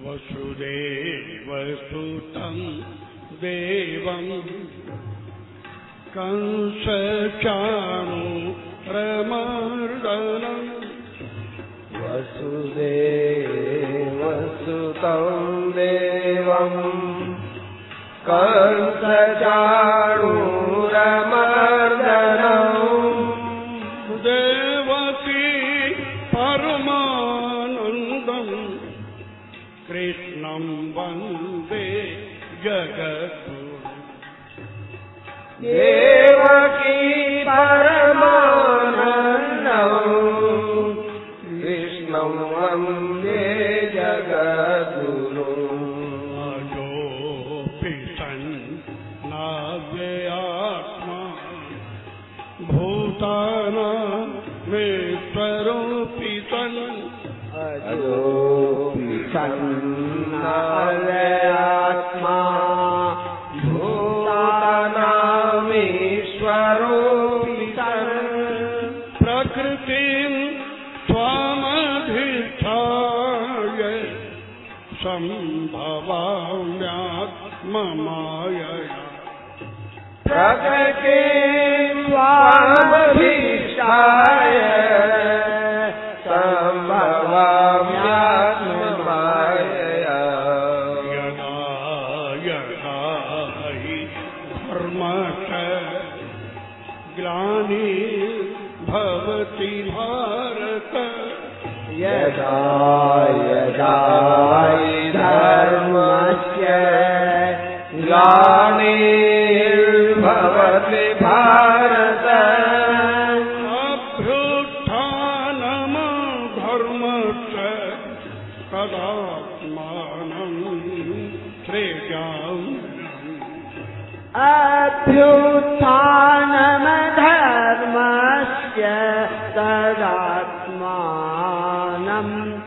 वसुदेवसुतं देवं कंसचाणूरमर्दनं वसुदेवसुतं देवं कंसचाणूरमर्दनं देवकी परमानन्दं कृष्णं वन्दे जगद्गुरुं देवकी परमानन्दं कृष्णं वन्दे जगद्गुरुम् अजोऽपि सन् नाव्ययात्मा भूतानामेश्वरोऽपि सन् अजोऽपि सन्नाव्ययात्मा भूतानामीश्वरोऽपि सन् प्रकृतिं त्वामधिष्ठाय सम्भवाम्यात्ममायया प्रकृतिं स्वामधिष्ठाय सम्भवाम्यात्ममायया यदा यदा हि धर्मस्य ग्लानिर्भवति भारत यदा यदा हि धर्मस्य ग्लानिर्भवति भारत अभ्युत्थानमधर्मस्य तदात्मानं सृजाम्यहम् अभ्युत्थानमधर्मस्य तदात्मानं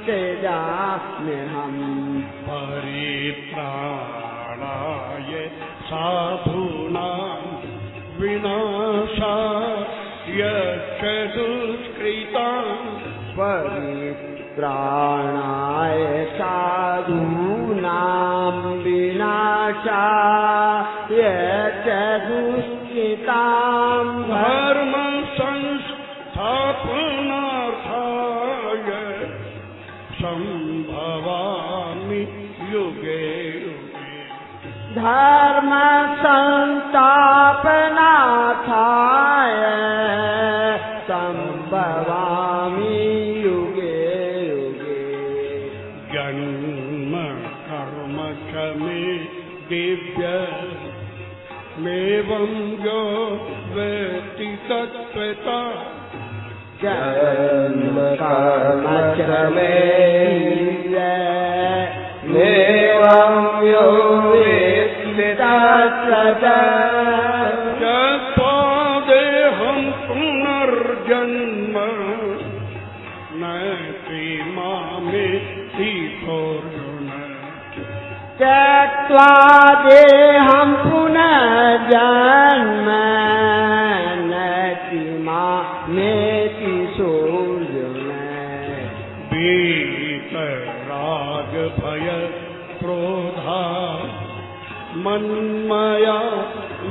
सृजाम्यहम् परित्राणाय साधूनां विनाशाय च दुष्कृतां परित्राणाय साधूनां विनाशाय च दुष्कृतां धर्म संस्थापनार्थाय संभवामि युगे युगे धर्म संस्थापनार्थाय संभवामि युगे युगे जन्म कर्म च मे दिव्य मेवं यो वेत्ति तत्त्वता जन्म कर्म च मे मेवं यो वेत्ति तत्त्वता यत्पादेहं पुनर्जन्म नैति मामेति सोऽर्जुन त्यक्त्वा देहं पुनर्जन्म नैति मामेति सोऽर्जुन वीतराग भय क्रोधा मन्मया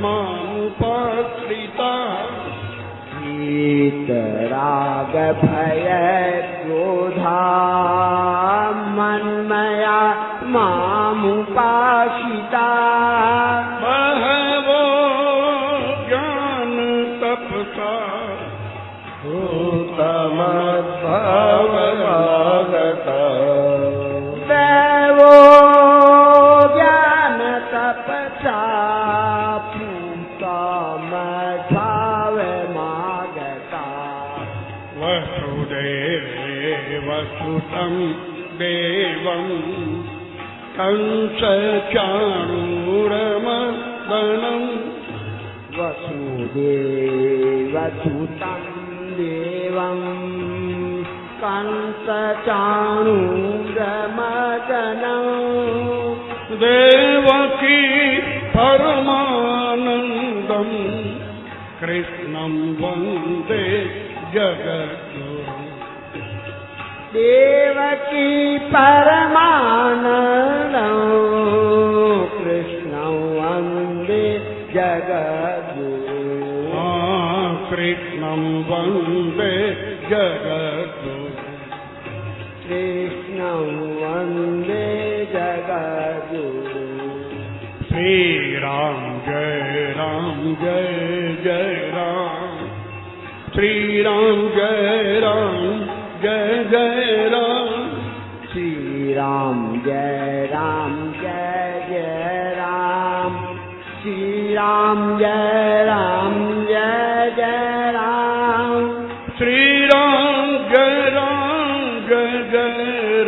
मामुपाश्रिता वीतराग भय क्रोधा मन्मया मामुपाश्रिता बहवो ज्ञान तपसा भूतमद्भवमागता देवो ज्ञान तपसा भूतमद्भवमागता वसुदेवसुतं देवं कंसचाणूरमर्दनं वसुदेवसुतं देवं कंसचाणूरमर्दनं देवकी परमानन्दं कृष्णं वन्दे जगद्गुरुं देवकी परमानन्दं वन्दे जगद्गुरुम् कृष्णं वन्दे जगद्गुरुम् श्री राम जय जय राम श्री राम जय जय राम श्री राम जय जय राम श्री राम जय जय राम श्री राम जय जय राम श्री राम जय जय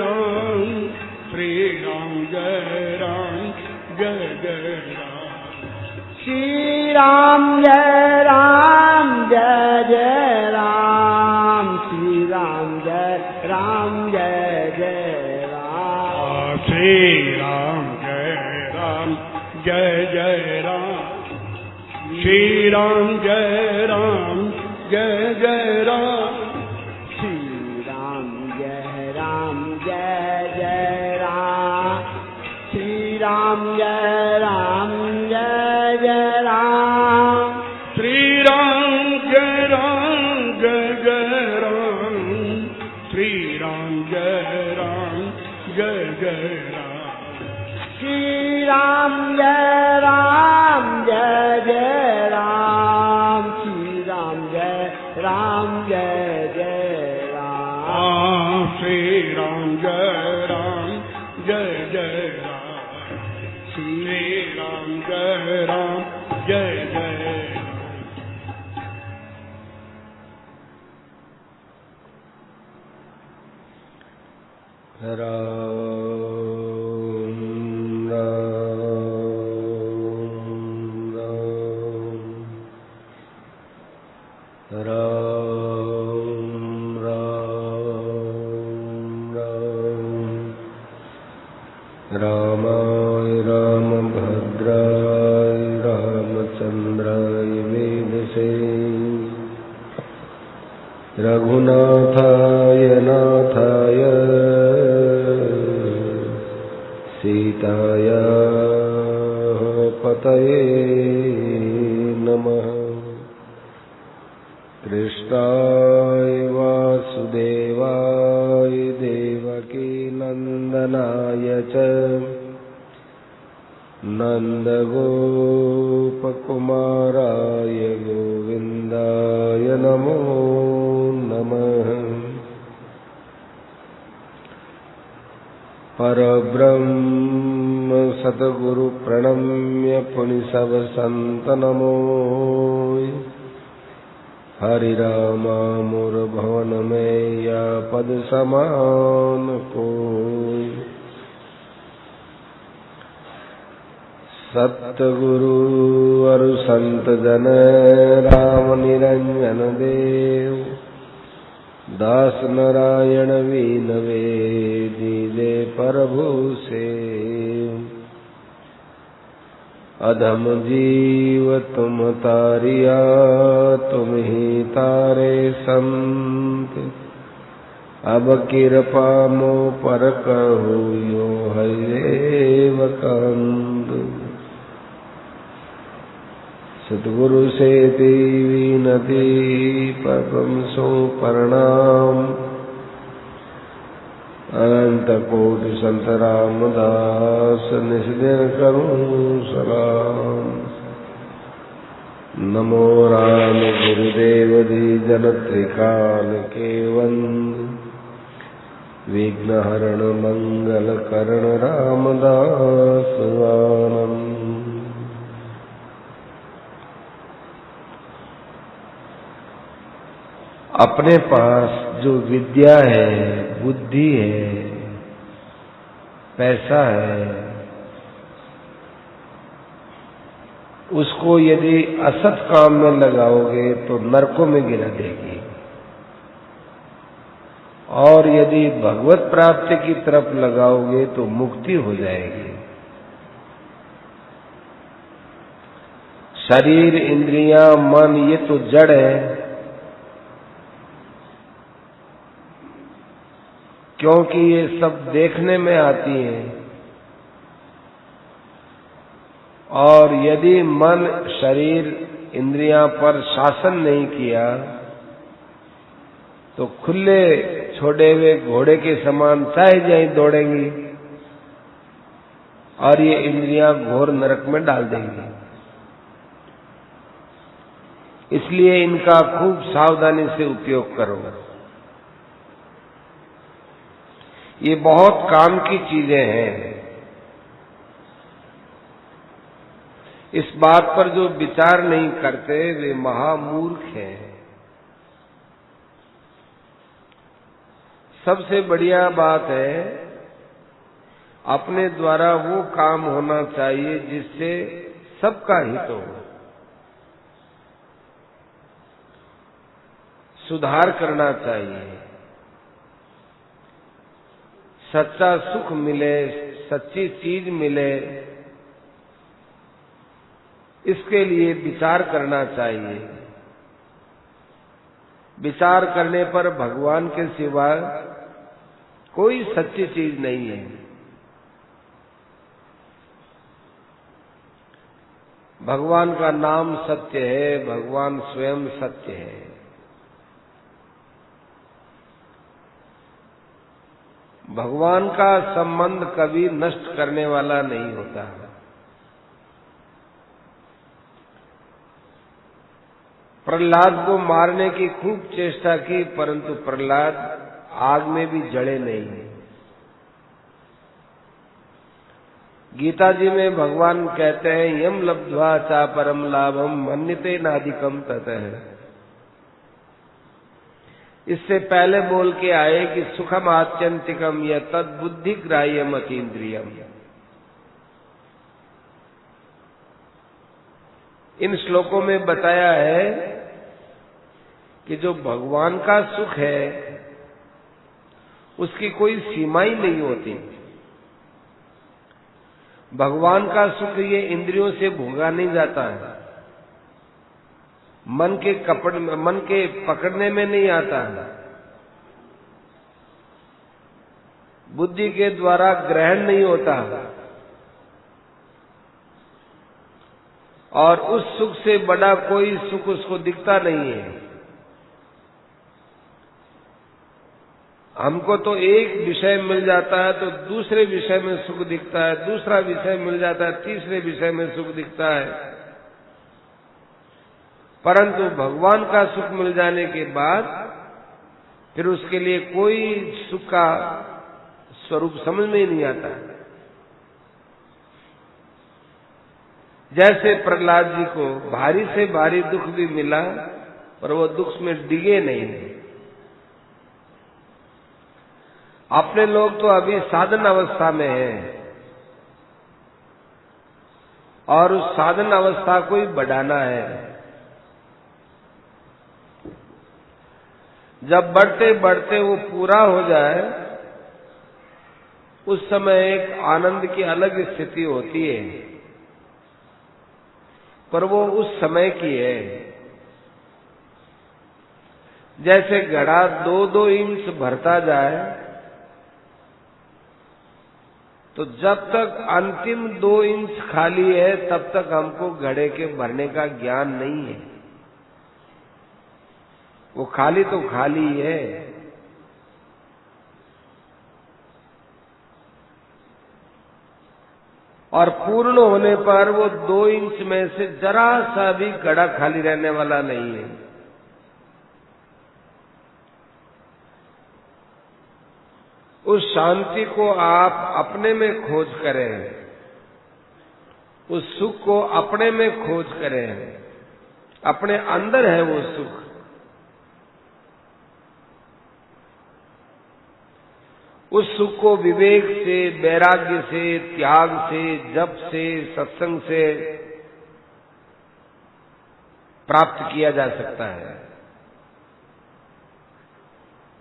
राम श्री राम जय जय राम श्री राम जय जय राम श्री राम जय जय राम श्री राम जय जय राम श्री राम जय जय राम श्री राम जय जय राम श्री राम जय जय राम श्री राम जय जय राम श्री राम जय जय राम श्री राम जय जय राम श्री राम जय जय राम श्री राम जय जय रामाय रामभद्राय रामचन्द्राय वेदसे रघुनाथाय नाथाय सीताय पतये नमः कृष्णाय वासुदेवाय देवकी नन्दनाय च नन्दगोपकुमाराय गोविन्दाय नमो नमः परब्रह्म सद्गुरु प्रणम्य पुनिसव संत नमो हरि रामामुर भवन में या पद समान कोई सतगुरु अरु संत जन राम निरंजन देव दास नारायण वीनवे दीजे प्रभु से अधम जीव तुम तारिया तुम ही तारे संत अब कृपा मो पर कहु यो हरिदेव कंद सतगुरु से देवी नदी परम सो प्रणाम अनंत कोटि संत रामदास निस्दिन करूं सलाम नमो राम गुरुदेव दी जन त्रिकाल के वंद विघ्न हरण मंगल करण रामदास आनंद अपने पास जो विद्या है, बुद्धि है, पैसा है, उसको यदि असत काम में लगाओगे तो नरकों में गिरा देगी और यदि भगवत प्राप्ति की तरफ लगाओगे तो मुक्ति हो जाएगी। शरीर, इंद्रियां, मन ये तो जड़ है, क्योंकि ये सब देखने में आती हैं और यदि मन, शरीर, इंद्रियां पर शासन नहीं किया तो खुले छोड़े हुए घोड़े के समान चाहे जाए दौड़ेंगी और ये इंद्रियां घोर नरक में डाल देंगी। इसलिए इनका खूब सावधानी से उपयोग करो। ये बहुत काम की चीजें हैं। इस बात पर जो विचार नहीं करते वे महामूर्ख हैं। सबसे बढ़िया बात है अपने द्वारा वो काम होना चाहिए जिससे सबका हित हो। सुधार करना चाहिए, सच्चा सुख मिले, सच्ची चीज मिले, इसके लिए विचार करना चाहिए। विचार करने पर भगवान के सिवा कोई सच्ची चीज नहीं है। भगवान का नाम सत्य है, भगवान स्वयं सत्य है। भगवान का संबंध कभी नष्ट करने वाला नहीं होता। प्रहलाद को मारने की खूब चेष्टा की, परंतु प्रहलाद आग में भी जले नहीं। गीता जी में भगवान कहते हैं यम लब्ध्वा चा परम लाभम मन्यते नाधिकम ततः। इससे पहले बोल के आए कि सुखम आत्यंतिकम या तद बुद्धि ग्राह्यम अतीन्द्रियम। इन श्लोकों में बताया है कि जो भगवान का सुख है उसकी कोई सीमा ही नहीं होती। भगवान का सुख ये इंद्रियों से भोगा नहीं जाता है, मन के पकड़ने में नहीं आता है, बुद्धि के द्वारा ग्रहण नहीं होता और उस सुख से बड़ा कोई सुख उसको दिखता नहीं है। हमको तो एक विषय मिल जाता है तो दूसरे विषय में सुख दिखता है, दूसरा विषय मिल जाता है तीसरे विषय में सुख दिखता है, परंतु भगवान का सुख मिल जाने के बाद फिर उसके लिए कोई सुख का स्वरूप समझ में ही नहीं आता। जैसे प्रहलाद जी को भारी से भारी दुख भी मिला पर वो दुख में डिगे नहीं। अपने लोग तो अभी साधन अवस्था में हैं और उस साधन अवस्था को ही बढ़ाना है। जब बढ़ते बढ़ते वो पूरा हो जाए उस समय एक आनंद की अलग स्थिति होती है, पर वो उस समय की है। जैसे घड़ा 2-2 इंच भरता जाए तो जब तक अंतिम 2 इंच खाली है तब तक हमको घड़े के भरने का ज्ञान नहीं है। वो खाली तो खाली है। और पूर्ण होने पर वो 2 इंच में से जरा सा भी घड़ा खाली रहने वाला नहीं है। उस शांति को आप अपने में खोज करें, उस सुख को अपने में खोज करें। अपने अंदर है वो सुख। उस सुख को विवेक से, वैराग्य से, त्याग से, जप से, सत्संग से प्राप्त किया जा सकता है।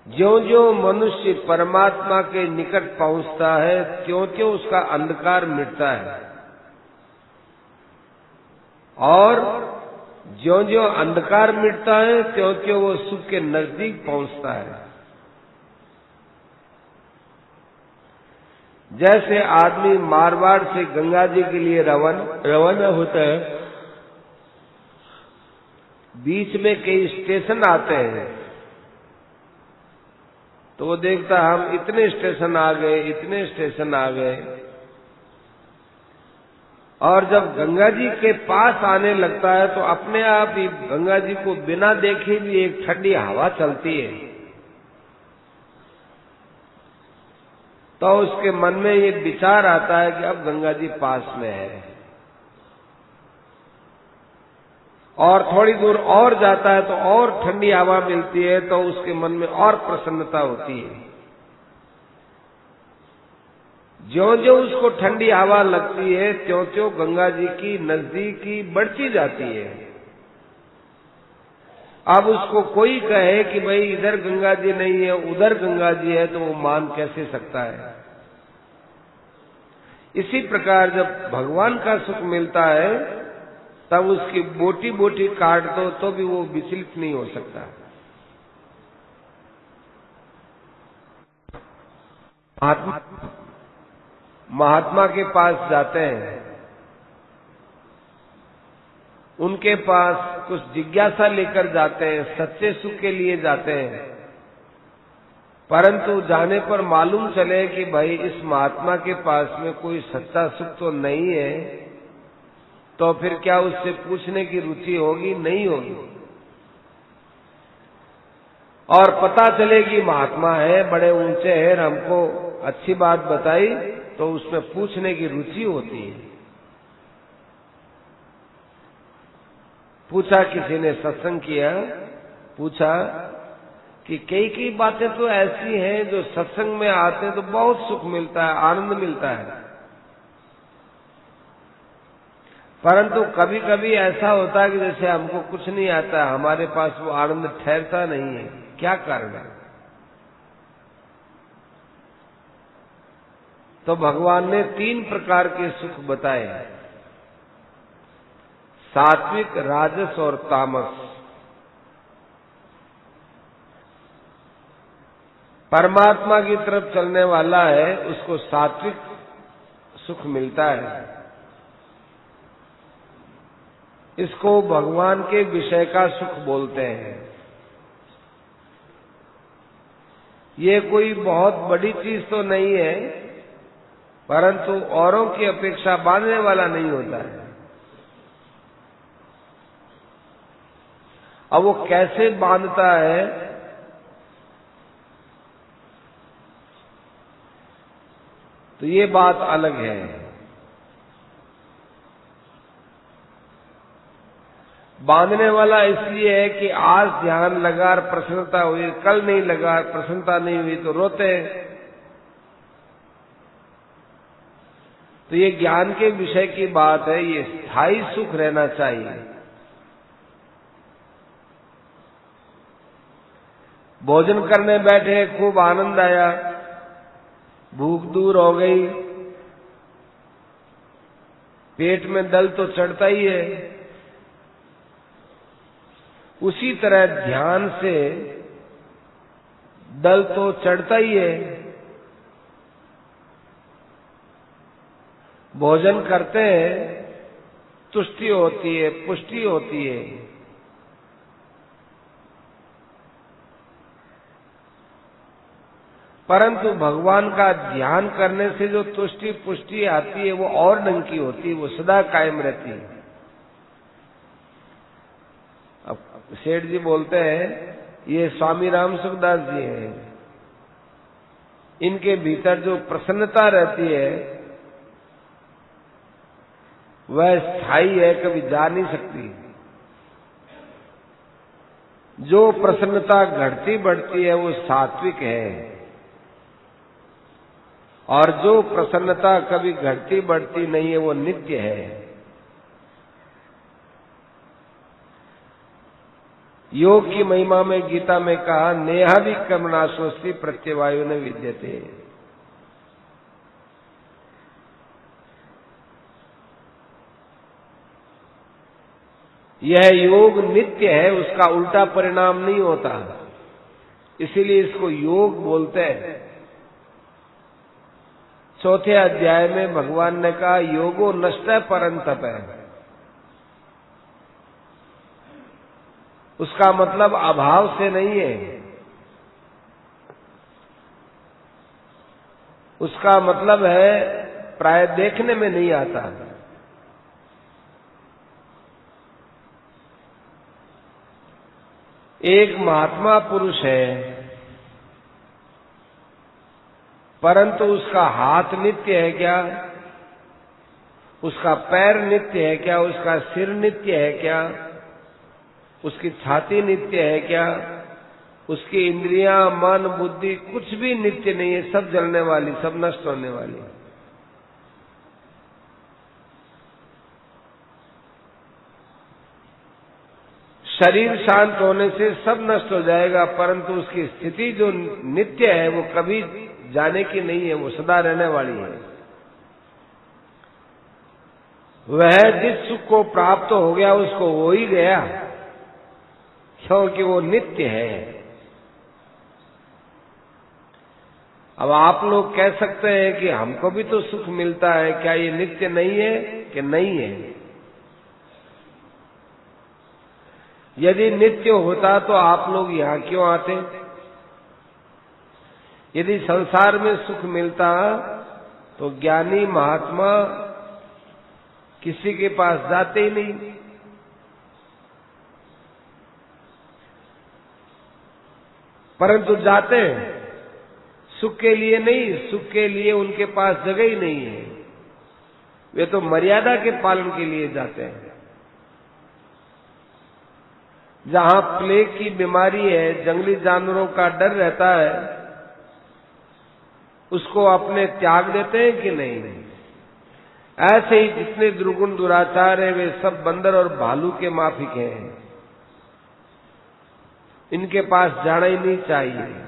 ज्यों-ज्यों मनुष्य परमात्मा के निकट पहुंचता है त्यों-त्यों उसका अंधकार मिटता है और ज्यों-ज्यों अंधकार मिटता है त्यों-त्यों वो सुख के नजदीक पहुंचता है। जैसे आदमी मारवाड़ से गंगा जी के लिए रवाना होता है, बीच में कई स्टेशन आते हैं, तो वो देखता हम इतने स्टेशन आ गए, इतने स्टेशन आ गए। और जब गंगा जी के पास आने लगता है तो अपने आप ही गंगा जी को बिना देखे भी एक ठंडी हवा चलती है। तो उसके मन में ये विचार आता है कि अब गंगा जी पास में है। और थोड़ी दूर और जाता है तो और ठंडी हवा मिलती है, तो उसके मन में और प्रसन्नता होती है। ज्यों ज्यों उसको ठंडी हवा लगती है त्यों त्यों गंगा जी की नजदीकी बढ़ती जाती है। अब उसको कोई कहे कि भाई इधर गंगा जी नहीं है, उधर गंगा जी है, तो वो मान कैसे सकता है। इसी प्रकार जब भगवान का सुख मिलता है तब उसकी बोटी बोटी काट दो तो भी वो विचलित नहीं हो सकता। महात्मा के पास जाते हैं, उनके पास कुछ जिज्ञासा लेकर जाते हैं, सच्चे सुख के लिए जाते हैं, परंतु जाने पर मालूम चले कि भाई इस महात्मा के पास में कोई सच्चा सुख तो नहीं है, तो फिर क्या उससे पूछने की रुचि होगी? नहीं होगी। और पता चले कि महात्मा है, बड़े ऊंचे हैं, हमको अच्छी बात बताई, तो उसमें पूछने की रुचि होती है। पूछा, किसी ने सत्संग किया, पूछा कि कई बातें तो ऐसी हैं जो सत्संग में आते हैं तो बहुत सुख मिलता है, आनंद मिलता है, परंतु कभी कभी ऐसा होता है कि जैसे हमको कुछ नहीं आता, हमारे पास वो आनंद ठहरता नहीं है। क्या कारण है? तो भगवान ने 3 प्रकार के सुख बताए, सात्विक, राजस और तामस। परमात्मा की तरफ चलने वाला है उसको सात्विक सुख मिलता है। इसको भगवान के विषय का सुख बोलते हैं। ये कोई बहुत बड़ी चीज तो नहीं है, परंतु औरों की अपेक्षा बांधने वाला नहीं होता है। अब वो कैसे बांधता है? तो ये बात अलग है। बांधने वाला इसलिए है कि आज ध्यान लगा और प्रसन्नता हुई, कल नहीं लगा, प्रसन्नता नहीं हुई तो रोते हैं। तो ये ज्ञान के विषय की बात है, ये स्थायी सुख रहना चाहिए। भोजन करने बैठे, खूब आनंद आया, भूख दूर हो गई, पेट में दल तो चढ़ता ही है। उसी तरह ध्यान से दल तो चढ़ता ही है। भोजन करते हैं, तुष्टि होती है, पुष्टि होती है, परंतु भगवान का ध्यान करने से जो तुष्टि पुष्टि आती है वो और ढंग की होती है, वो सदा कायम रहती है। अब सेठ जी बोलते हैं, ये स्वामी राम सुखदास जी हैं, इनके भीतर जो प्रसन्नता रहती है वह स्थायी है, कभी जा नहीं सकती। जो प्रसन्नता घटती बढ़ती है वो सात्विक है, और जो प्रसन्नता कभी घटती बढ़ती नहीं है वो नित्य है। योग की महिमा में गीता में कहा, नेहादि कर्मणाशोस्ति प्रत्यवायु न विद्यते। यह योग नित्य है, उसका उल्टा परिणाम नहीं होता, इसीलिए इसको योग बोलते हैं। 4थे अध्याय में भगवान ने कहा, योगो नष्टः परन्तप है। उसका मतलब अभाव से नहीं है, उसका मतलब है प्राय देखने में नहीं आता। एक महात्मा पुरुष है, परंतु उसका हाथ नित्य है क्या? उसका पैर नित्य है क्या? उसका सिर नित्य है क्या? उसकी छाती नित्य है क्या? उसकी इंद्रियां, मन, बुद्धि कुछ भी नित्य नहीं है, सब जलने वाली, सब नष्ट होने वाली। शरीर शांत होने से सब नष्ट हो जाएगा, परंतु उसकी स्थिति जो नित्य है वो कभी जाने की नहीं है, वो सदा रहने वाली है। वह जिस सुख को प्राप्त हो गया उसको हो ही गया, क्योंकि वो नित्य है। अब आप लोग कह सकते हैं कि हमको भी तो सुख मिलता है, क्या ये नित्य नहीं है कि नहीं है? यदि नित्य होता तो आप लोग यहां क्यों आते? यदि संसार में सुख मिलता तो ज्ञानी महात्मा किसी के पास जाते ही नहीं। परंतु जाते हैं सुख के लिए नहीं, सुख के लिए उनके पास जगह ही नहीं है। वे तो मर्यादा के पालन के लिए जाते हैं। जहां प्लेग की बीमारी है, जंगली जानवरों का डर रहता है, उसको अपने त्याग देते हैं कि नहीं? ऐसे ही जितने दुर्गुण दुराचार है वे सब बंदर और भालू के माफिक हैं। इनके पास जाना ही नहीं चाहिए।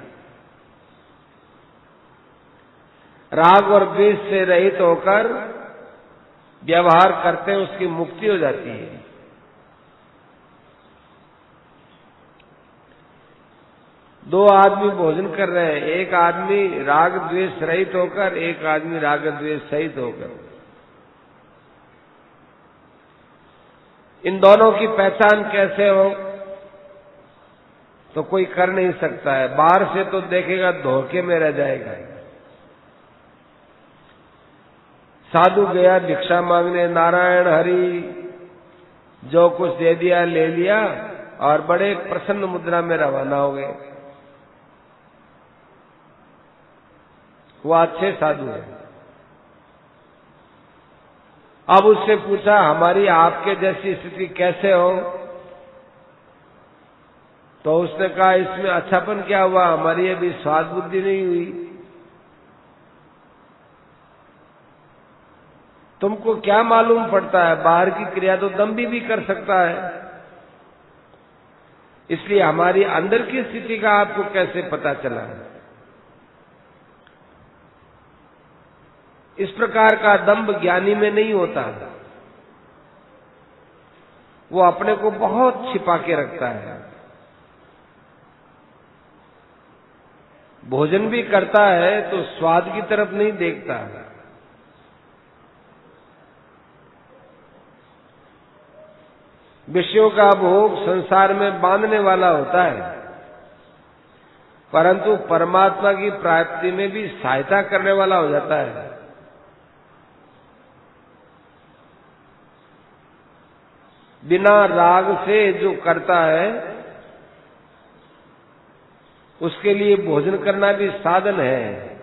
राग और द्वेष से रहित होकर व्यवहार करते हैं, उसकी मुक्ति हो जाती है। दो आदमी भोजन कर रहे हैं, एक आदमी राग द्वेष रहित होकर, एक आदमी राग द्वेष सहित होकर। इन दोनों की पहचान कैसे हो? तो कोई कर नहीं सकता है। बाहर से तो देखेगा, धोखे में रह जाएगा। साधु गया भिक्षा मांगने, नारायण हरि, जो कुछ दे दिया ले लिया और बड़े प्रसन्न मुद्रा में रवाना हो गए। वो अच्छे साधु है। अब उससे पूछा, हमारी आपके जैसी स्थिति कैसे हो? तो उसने कहा, इसमें अच्छापन क्या हुआ, हमारी अभी स्वाद बुद्धि नहीं हुई। तुमको क्या मालूम पड़ता है? बाहर की क्रिया तो दम्भी भी कर सकता है, इसलिए हमारी अंदर की स्थिति का आपको कैसे पता चला? इस प्रकार का दंभ ज्ञानी में नहीं होता। वो अपने को बहुत छिपा के रखता है। भोजन भी करता है तो स्वाद की तरफ नहीं देखता है। विषयों का भोग संसार में बांधने वाला होता है, परंतु परमात्मा की प्राप्ति में भी सहायता करने वाला हो जाता है। बिना राग से जो करता है उसके लिए भोजन करना भी साधन है,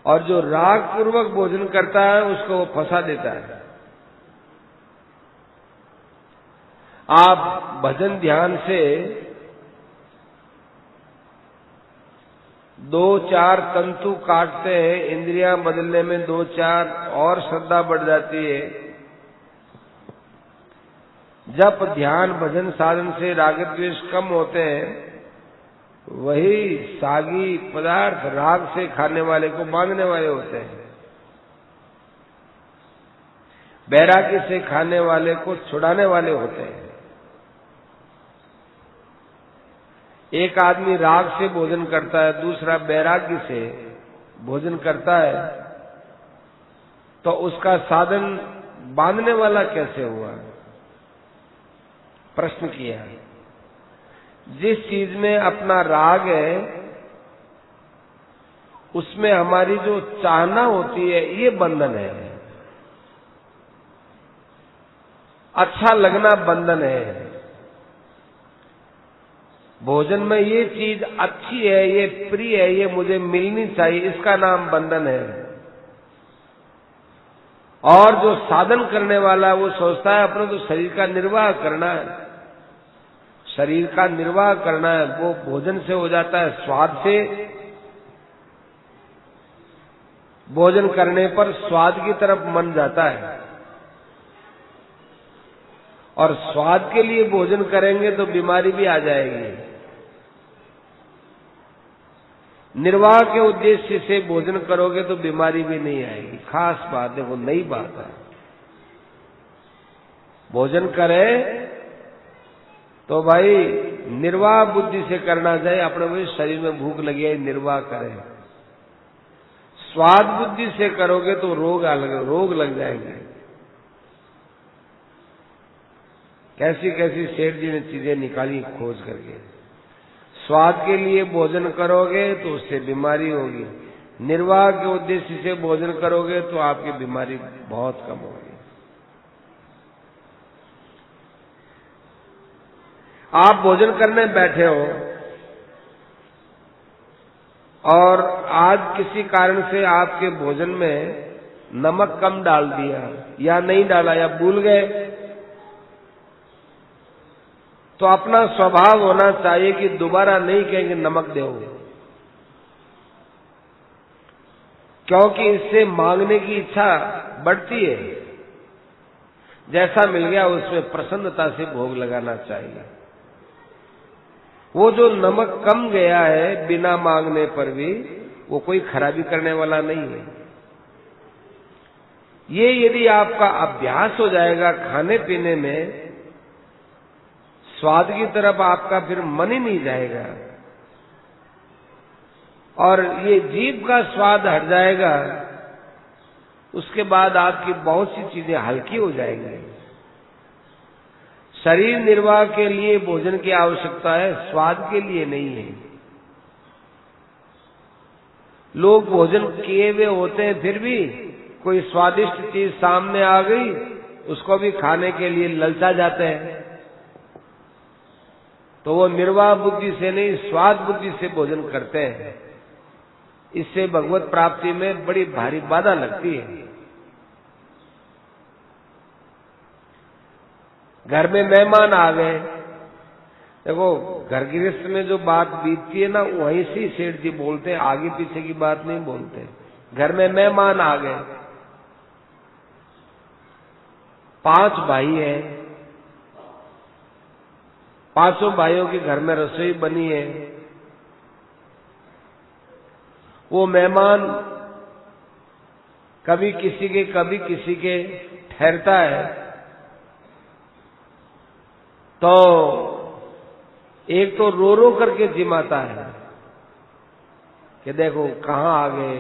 और जो राग पूर्वक भोजन करता है उसको वो फंसा देता है। आप भजन ध्यान से 2-4 तंतु काटते हैं, इंद्रियां बदलने में 2-4 और श्रद्धा बढ़ जाती है। जब ध्यान भजन साधन से राग द्वेष कम होते हैं, वही सागी पदार्थ राग से खाने वाले को बांधने वाले होते हैं, बैरागी से खाने वाले को छुड़ाने वाले होते हैं। एक आदमी राग से भोजन करता है, दूसरा बैरागी से भोजन करता है, तो उसका साधन बांधने वाला कैसे हुआ? प्रश्न किया। जिस चीज में अपना राग है उसमें हमारी जो चाहना होती है ये बंधन है, अच्छा लगना बंधन है। भोजन में ये चीज अच्छी है, ये प्रिय है, ये मुझे मिलनी चाहिए, इसका नाम बंधन है। और जो साधन करने वाला वो सोचता है अपने तो शरीर का निर्वाह करना है, शरीर का निर्वाह करना है, वो भोजन से हो जाता है, स्वाद से। भोजन करने पर स्वाद की तरफ मन जाता है, और स्वाद के लिए भोजन करेंगे तो बीमारी भी आ जाएगी। निर्वाह के उद्देश्य से भोजन करोगे तो बीमारी भी नहीं आएगी। खास बात है, वो नई बात है। भोजन करें तो भाई निर्वाह बुद्धि से करना चाहिए। अपने वही शरीर में भूख लगी है, निर्वाह करें। स्वाद बुद्धि से करोगे तो रोग लग जाएंगे। कैसी कैसी सेठ जी ने चीजें निकाली खोज करके। स्वाद के लिए भोजन करोगे तो उससे बीमारी होगी, निर्वाह के उद्देश्य से भोजन करोगे तो आपकी बीमारी बहुत कम होगी। आप भोजन करने बैठे हो और आज किसी कारण से आपके भोजन में नमक कम डाल दिया या नहीं डाला या भूल गए, तो अपना स्वभाव होना चाहिए कि दोबारा नहीं कहेंगे नमक दो, क्योंकि इससे मांगने की इच्छा बढ़ती है। जैसा मिल गया उसमें प्रसन्नता से भोग लगाना चाहिए। वो जो नमक कम गया है बिना मांगने पर भी, वो कोई खराबी करने वाला नहीं है। ये यदि आपका अभ्यास हो जाएगा खाने पीने में, स्वाद की तरफ आपका फिर मन ही नहीं जाएगा, और ये जीभ का स्वाद हट जाएगा, उसके बाद आपकी बहुत सी चीजें हल्की हो जाएंगी। शरीर निर्वाह के लिए भोजन की आवश्यकता है, स्वाद के लिए नहीं है। लोग भोजन किए हुए होते हैं, फिर भी कोई स्वादिष्ट चीज सामने आ गई उसको भी खाने के लिए ललचा जाते हैं, तो वो निर्वाह बुद्धि से नहीं स्वाद बुद्धि से भोजन करते हैं। इससे भगवत प्राप्ति में बड़ी भारी बाधा लगती है। घर में मेहमान आ गए, देखो घर गृहस्थ में जो बात बीतती है ना, वहीं से सेठ जी बोलते हैं, आगे पीछे की बात नहीं बोलते। घर में मेहमान आ गए, 5 भाई हैं, पांचों भाइयों के घर में रसोई बनी है। वो मेहमान कभी किसी के ठहरता है, तो एक तो रो करके जिमाता है कि देखो कहाँ आ गए,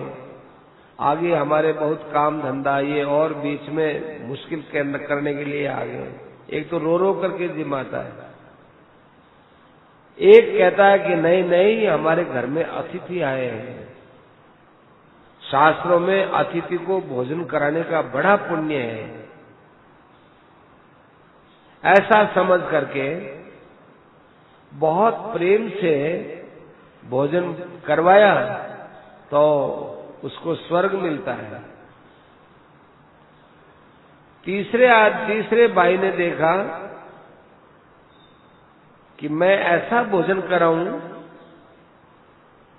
आगे हमारे बहुत काम धंधा ये और बीच में मुश्किल करने के लिए आ गए। एक तो रो करके जिमाता है। एक कहता है कि नहीं नहीं, हमारे घर में अतिथि आए हैं, शास्त्रों में अतिथि को भोजन कराने का बड़ा पुण्य है। ऐसा समझ करके बहुत प्रेम से भोजन करवाया तो उसको स्वर्ग मिलता है। तीसरे भाई ने देखा कि मैं ऐसा भोजन कराऊं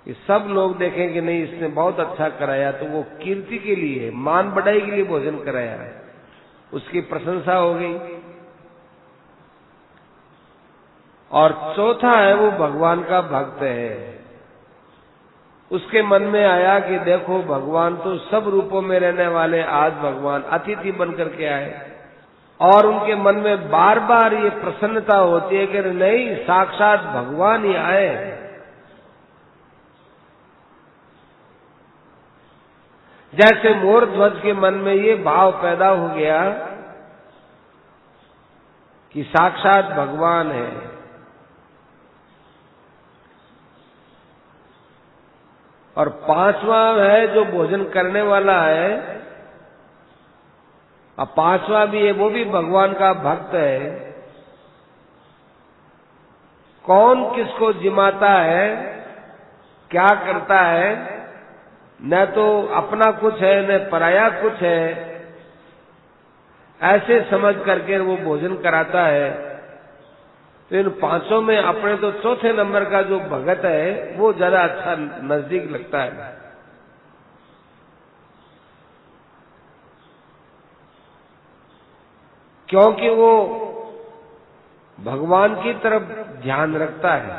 कि सब लोग देखें कि नहीं इसने बहुत अच्छा कराया, तो वो कीर्ति के लिए, मान बढ़ाई के लिए भोजन कराया, उसकी प्रशंसा हो गई। और चौथा है वो भगवान का भक्त है। उसके मन में आया कि देखो भगवान तो सब रूपों में रहने वाले, आज भगवान अतिथि बनकर के आए, और उनके मन में बार बार ये प्रसन्नता होती है कि नहीं साक्षात भगवान ही आए। जैसे मोर ध्वज के मन में ये भाव पैदा हो गया कि साक्षात भगवान है, और पांचवा है जो भोजन करने वाला है, अब पांचवा भी है, वो भी भगवान का भक्त है। कौन किसको जिमाता है, क्या करता है, न तो अपना कुछ है न पराया कुछ है, ऐसे समझ करके वो भोजन कराता है। तो इन पांचों में अपने तो चौथे नंबर का जो भगत है वो ज्यादा अच्छा नजदीक लगता है। क्योंकि वो भगवान की तरफ ध्यान रखता है।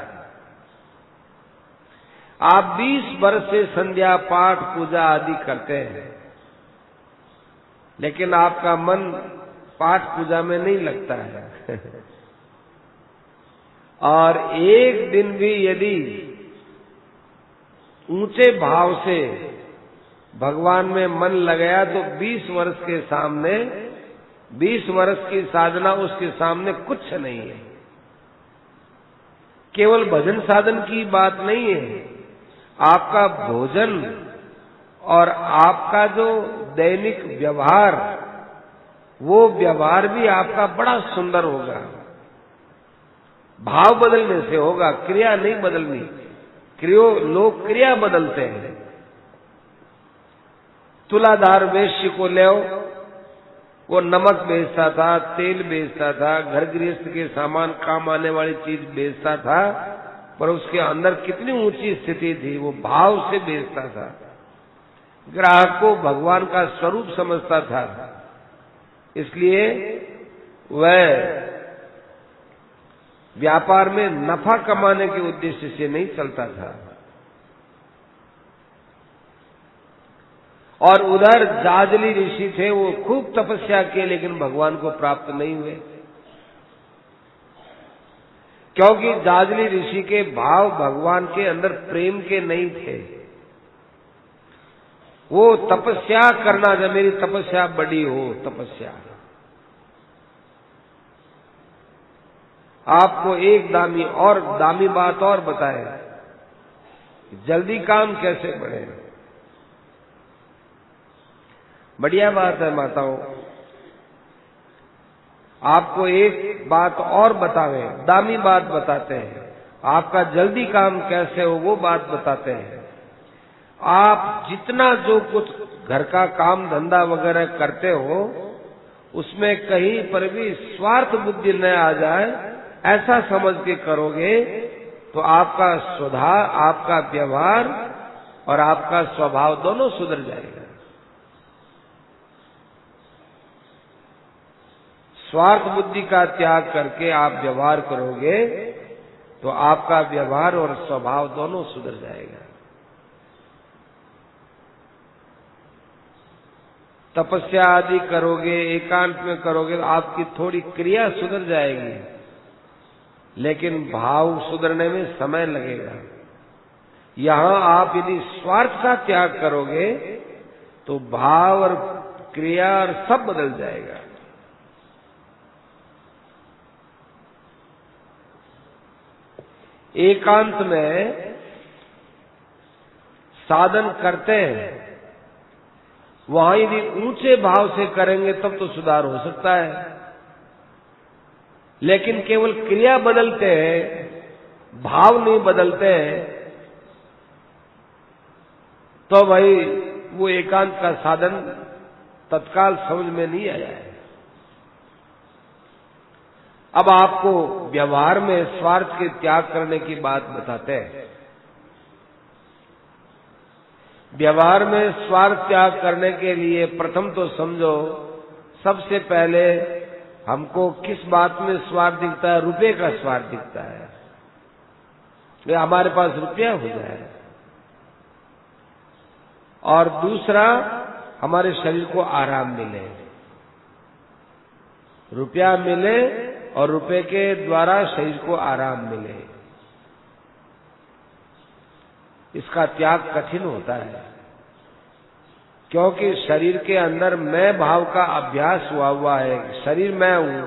आप 20 वर्ष से संध्या पाठ पूजा आदि करते हैं, लेकिन आपका मन पाठ पूजा में नहीं लगता है। और एक दिन भी यदि ऊंचे भाव से भगवान में मन लगाया तो 20 वर्ष के सामने, 20 वर्ष की साधना उसके सामने कुछ नहीं है। केवल भजन साधन की बात नहीं है, आपका भोजन और आपका जो दैनिक व्यवहार, वो व्यवहार भी आपका बड़ा सुंदर होगा। भाव बदलने से होगा, क्रिया नहीं बदलनी। लोग क्रिया बदलते हैं। तुलाधार वेश्य को ले, वो नमक बेचता था, तेल बेचता था, घर गृहस्थ के सामान काम आने वाली चीज बेचता था, पर उसके अंदर कितनी ऊंची स्थिति थी, वो भाव से बेचता था। ग्राहक को भगवान का स्वरूप समझता था, इसलिए वह व्यापार में नफा कमाने के उद्देश्य से नहीं चलता था। और उधर जाजली ऋषि थे, वो खूब तपस्या किए लेकिन भगवान को प्राप्त नहीं हुए, क्योंकि जाजली ऋषि के भाव भगवान के अंदर प्रेम के नहीं थे। वो तपस्या करना, जब मेरी तपस्या बड़ी हो, तपस्या। आपको एक दामी बात और बताए, जल्दी काम कैसे बढ़े। बढ़िया बात है माताओं, आपको एक बात और बतावे, दामी बात बताते हैं। आपका जल्दी काम कैसे हो वो बात बताते हैं। आप जितना जो कुछ घर का काम धंधा वगैरह करते हो, उसमें कहीं पर भी स्वार्थ बुद्धि न आ जाए, ऐसा समझ के करोगे तो आपका स्वभाव, आपका व्यवहार और आपका स्वभाव दोनों सुधर जाएगा। स्वार्थ बुद्धि का त्याग करके आप व्यवहार करोगे तो आपका व्यवहार और स्वभाव दोनों सुधर जाएगा। तपस्या आदि करोगे, एकांत में करोगे तो आपकी थोड़ी क्रिया सुधर जाएगी, लेकिन भाव सुधरने में समय लगेगा। यहां आप यदि स्वार्थ का त्याग करोगे तो भाव और क्रिया और सब बदल जाएगा। एकांत में साधन करते हैं, वहां यदि ऊंचे भाव से करेंगे तब तो सुधार हो सकता है, लेकिन केवल क्रिया बदलते हैं, भाव नहीं बदलते हैं, तो भाई वो एकांत का साधन तत्काल समझ में नहीं आया है। अब आपको व्यवहार में स्वार्थ के त्याग करने की बात बताते हैं। व्यवहार में स्वार्थ त्याग करने के लिए प्रथम तो समझो, सबसे पहले हमको किस बात में स्वार्थ दिखता है? रुपये का स्वार्थ दिखता है, हमारे पास रुपया हो जाए। और दूसरा, हमारे शरीर को आराम मिले, रुपया मिले और रुपये के द्वारा शरीर को आराम मिले। इसका त्याग कठिन होता है, क्योंकि शरीर के अंदर मैं भाव का अभ्यास हुआ है। शरीर मैं हूं।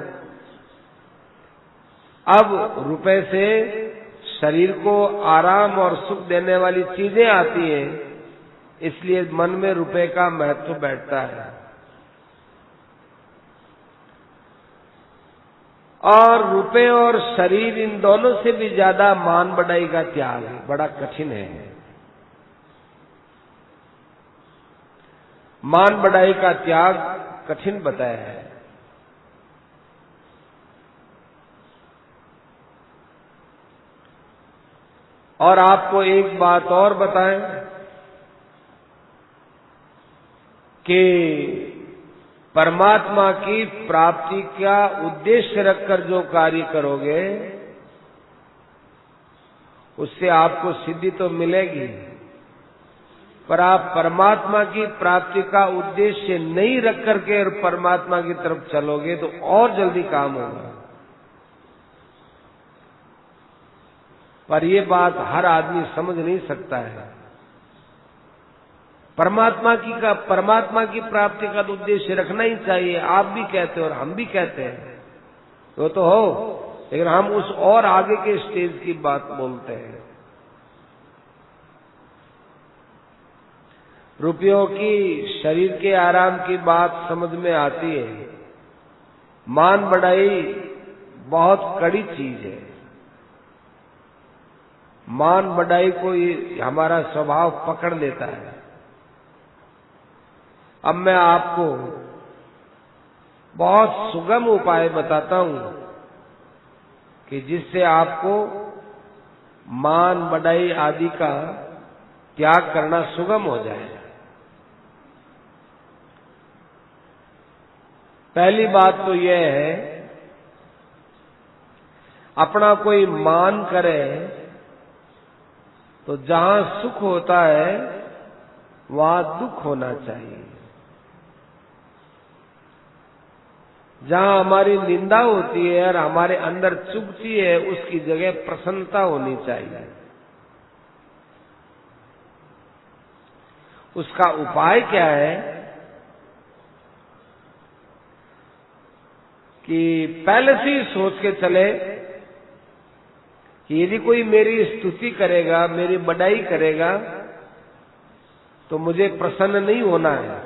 अब रुपए से शरीर को आराम और सुख देने वाली चीजें आती हैं, इसलिए मन में रुपए का महत्व बैठता है। और रुपए और शरीर, इन दोनों से भी ज्यादा मान बढ़ाई का त्याग बड़ा कठिन है। मान बढ़ाई का त्याग कठिन बताया है। और आपको एक बात और बताएं कि परमात्मा की प्राप्ति का उद्देश्य रखकर जो कार्य करोगे उससे आपको सिद्धि तो मिलेगी, पर आप परमात्मा की प्राप्ति का उद्देश्य नहीं रख करके परमात्मा की तरफ चलोगे तो और जल्दी काम होगा। पर ये बात हर आदमी समझ नहीं सकता है। परमात्मा की प्राप्ति का तो उद्देश्य रखना ही चाहिए, आप भी कहते हो और हम भी कहते हैं, वो तो हो, लेकिन हम उस और आगे के स्टेज की बात बोलते हैं। रुपयों की, शरीर के आराम की बात समझ में आती है। मान बढ़ाई बहुत कड़ी चीज है। मान बढ़ाई को ये हमारा स्वभाव पकड़ लेता है। अब मैं आपको बहुत सुगम उपाय बताता हूं कि जिससे आपको मान बढ़ाई आदि का त्याग करना सुगम हो जाए। पहली बात तो यह है, अपना कोई मान करे तो जहां सुख होता है वहां दुख होना चाहिए। जहां हमारी निंदा होती है और हमारे अंदर चुभती है उसकी जगह प्रसन्नता होनी चाहिए। उसका उपाय क्या है कि पहले से ही सोच के चले कि यदि कोई मेरी स्तुति करेगा, मेरी बड़ाई करेगा तो मुझे प्रसन्न नहीं होना है।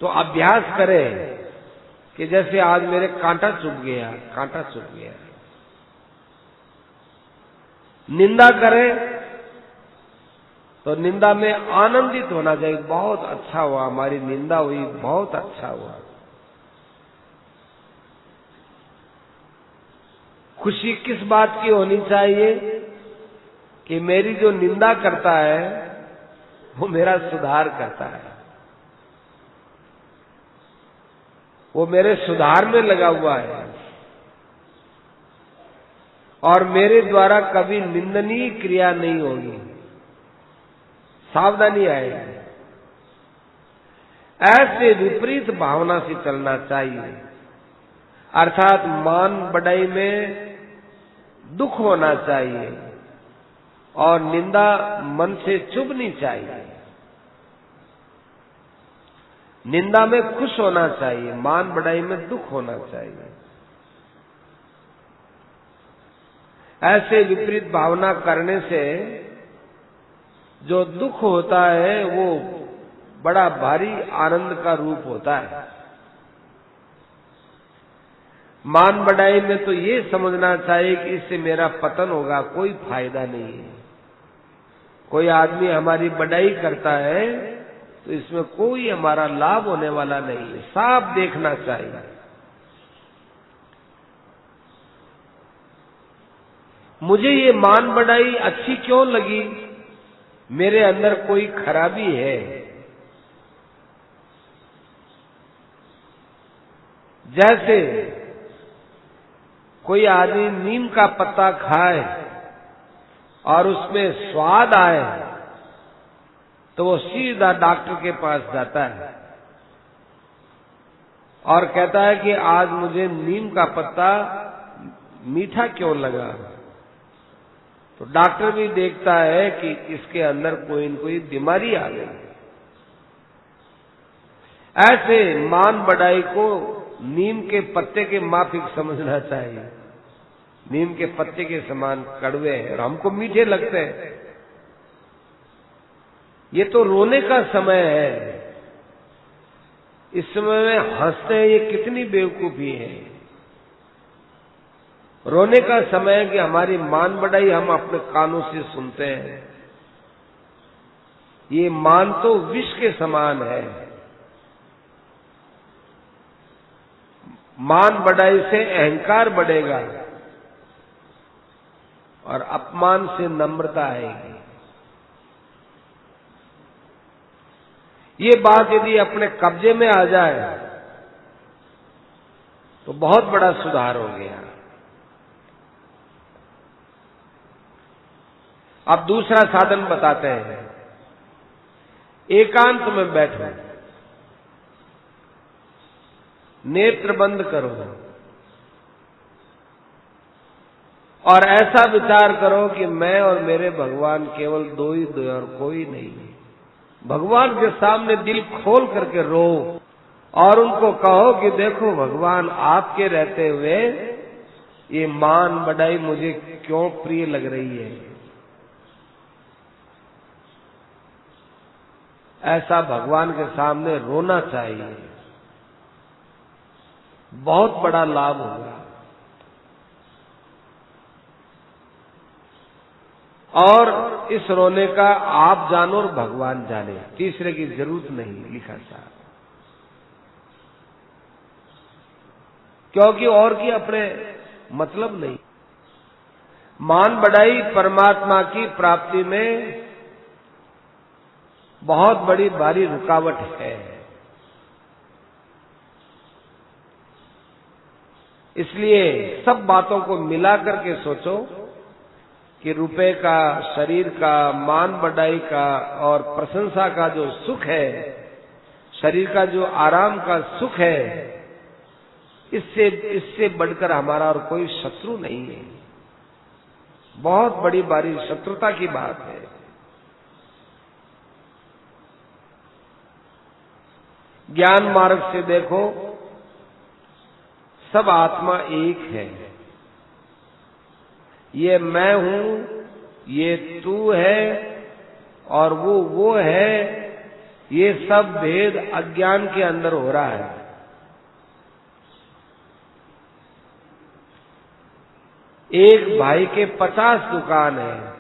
तो अभ्यास करें कि जैसे आज मेरे कांटा चुभ गया। निंदा करें तो निंदा में आनंदित होना चाहिए, बहुत अच्छा हुआ, हमारी निंदा हुई, बहुत अच्छा हुआ। खुशी किस बात की होनी चाहिए कि मेरी जो निंदा करता है वो मेरा सुधार करता है, वो मेरे सुधार में लगा हुआ है और मेरे द्वारा कभी निंदनीय क्रिया नहीं होगी, सावधानी आएगी। ऐसे विपरीत भावना से चलना चाहिए। अर्थात मान बढ़ाई में दुख होना चाहिए और निंदा मन से चुभनी चाहिए। निंदा में खुश होना चाहिए, मान बढ़ाई में दुख होना चाहिए। ऐसे विपरीत भावना करने से जो दुख होता है वो बड़ा भारी आनंद का रूप होता है। मान बढ़ाई में तो ये समझना चाहिए कि इससे मेरा पतन होगा, कोई फायदा नहीं है। कोई आदमी हमारी बढ़ाई करता है तो इसमें कोई हमारा लाभ होने वाला नहीं है, साफ देखना चाहिए। मुझे ये मान बढ़ाई अच्छी क्यों लगी, मेरे अंदर कोई खराबी है। जैसे कोई आदमी नीम का पत्ता खाए और उसमें स्वाद आए तो वो सीधा डॉक्टर के पास जाता है और कहता है कि आज मुझे नीम का पत्ता मीठा क्यों लगा। तो डॉक्टर भी देखता है कि इसके अंदर कोई न कोई बीमारी आ गई। ऐसे मान बढ़ाई को नीम के पत्ते के माफिक समझना चाहिए। नीम के पत्ते के समान कड़वे हैं और हमको मीठे लगते हैं। ये तो रोने का समय है, इस समय में हंसते हैं, ये कितनी बेवकूफी है। रोने का समय है कि हमारी मान बढ़ाई हम अपने कानों से सुनते हैं। ये मान तो विष के समान है। मान बढ़ाई से अहंकार बढ़ेगा और अपमान से नम्रता आएगी। ये बात यदि अपने कब्जे में आ जाए तो बहुत बड़ा सुधार हो गया। अब दूसरा साधन बताते हैं। एकांत में बैठो, नेत्र बंद करो और ऐसा विचार करो कि मैं और मेरे भगवान केवल दो ही दो और कोई नहीं है। भगवान के सामने दिल खोल करके रो और उनको कहो कि देखो भगवान, आपके रहते हुए ये मान बढ़ाई मुझे क्यों प्रिय लग रही है। ऐसा भगवान के सामने रोना चाहिए, बहुत बड़ा लाभ होगा। और इस रोने का आप जानो और भगवान जाने, तीसरे की जरूरत नहीं, लिखा साहब। क्योंकि और की अपने मतलब नहीं। मान बढ़ाई परमात्मा की प्राप्ति में बहुत बड़ी भारी रुकावट है। इसलिए सब बातों को मिला करके सोचो कि रुपए का, शरीर का, मान बढ़ाई का और प्रशंसा का जो सुख है, शरीर का जो आराम का सुख है, इससे बढ़कर हमारा और कोई शत्रु नहीं है। बहुत बड़ी भारी शत्रुता की बात है। ज्ञान मार्ग से देखो, सब आत्मा एक है। ये मैं हूं, ये तू है और वो है, ये सब भेद अज्ञान के अंदर हो रहा है। एक भाई के 50 दुकान है।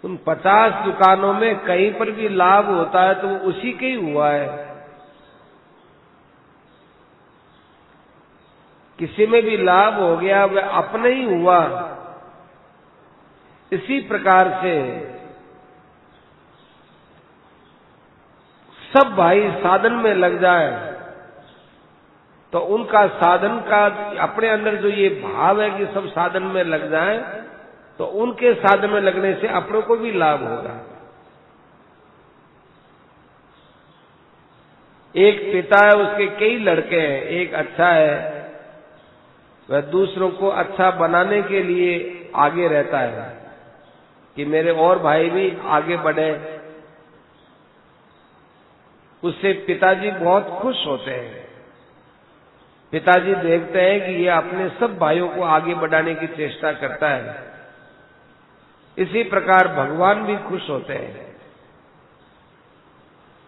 उन 50 दुकानों में कहीं पर भी लाभ होता है तो वो उसी के ही हुआ है। किसी में भी लाभ हो गया वह अपने ही हुआ। इसी प्रकार से सब भाई साधन में लग जाए तो उनका साधन का अपने अंदर जो ये भाव है कि सब साधन में लग जाए, तो उनके साधन में लगने से अपनों को भी लाभ होगा। एक पिता है, उसके कई लड़के हैं। एक अच्छा है, वह दूसरों को अच्छा बनाने के लिए आगे रहता है कि मेरे और भाई भी आगे बढ़े। उससे पिताजी बहुत खुश होते हैं। पिताजी देखते हैं कि ये अपने सब भाइयों को आगे बढ़ाने की चेष्टा करता है। इसी प्रकार भगवान भी खुश होते हैं।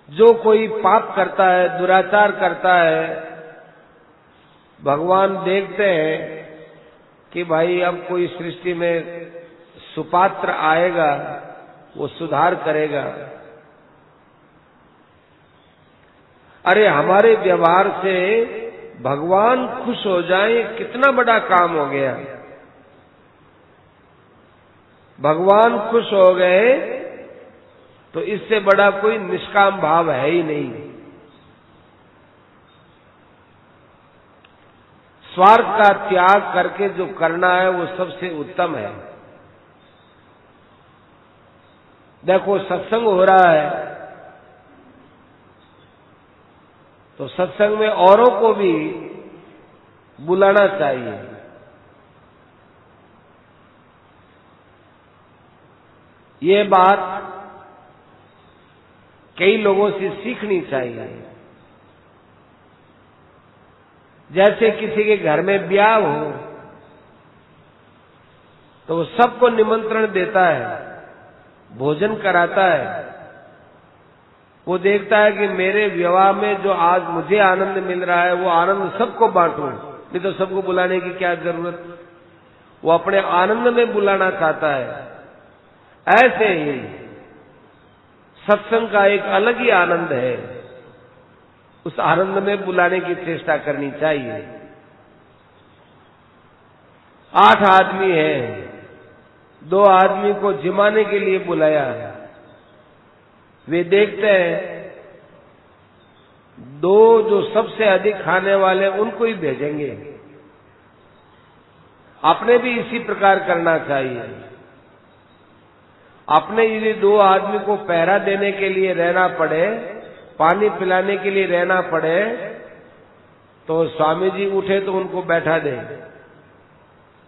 जो कोई पाप करता है, दुराचार करता है, भगवान देखते हैं कि भाई अब कोई सृष्टि में सुपात्र आएगा, वो सुधार करेगा। अरे हमारे व्यवहार से भगवान खुश हो जाए, कितना बड़ा काम हो गया। भगवान खुश हो गए तो इससे बड़ा कोई निष्काम भाव है ही नहीं। स्वार्थ का त्याग करके जो करना है वो सबसे उत्तम है। देखो सत्संग हो रहा है तो सत्संग में औरों को भी बुलाना चाहिए। ये बात कई लोगों से सीखनी चाहिए। जैसे किसी के घर में ब्याह हो तो वो सबको निमंत्रण देता है भोजन कराता है, वो देखता है कि मेरे विवाह में जो आज मुझे आनंद मिल रहा है वो आनंद सबको बांटूं, नहीं तो सबको बुलाने की क्या जरूरत। वो अपने आनंद में बुलाना चाहता है। ऐसे ही सत्संग का एक अलग ही आनंद है, उस आनंद में बुलाने की चेष्टा करनी चाहिए। 8 आदमी हैं, 2 आदमी को जिमाने के लिए बुलाया, वे देखते हैं 2 जो सबसे अधिक खाने वाले उनको ही भेजेंगे। अपने भी इसी प्रकार करना चाहिए। अपने यदि 2 आदमी को पहरा देने के लिए रहना पड़े, पानी पिलाने के लिए रहना पड़े, तो स्वामी जी उठे तो उनको बैठा दे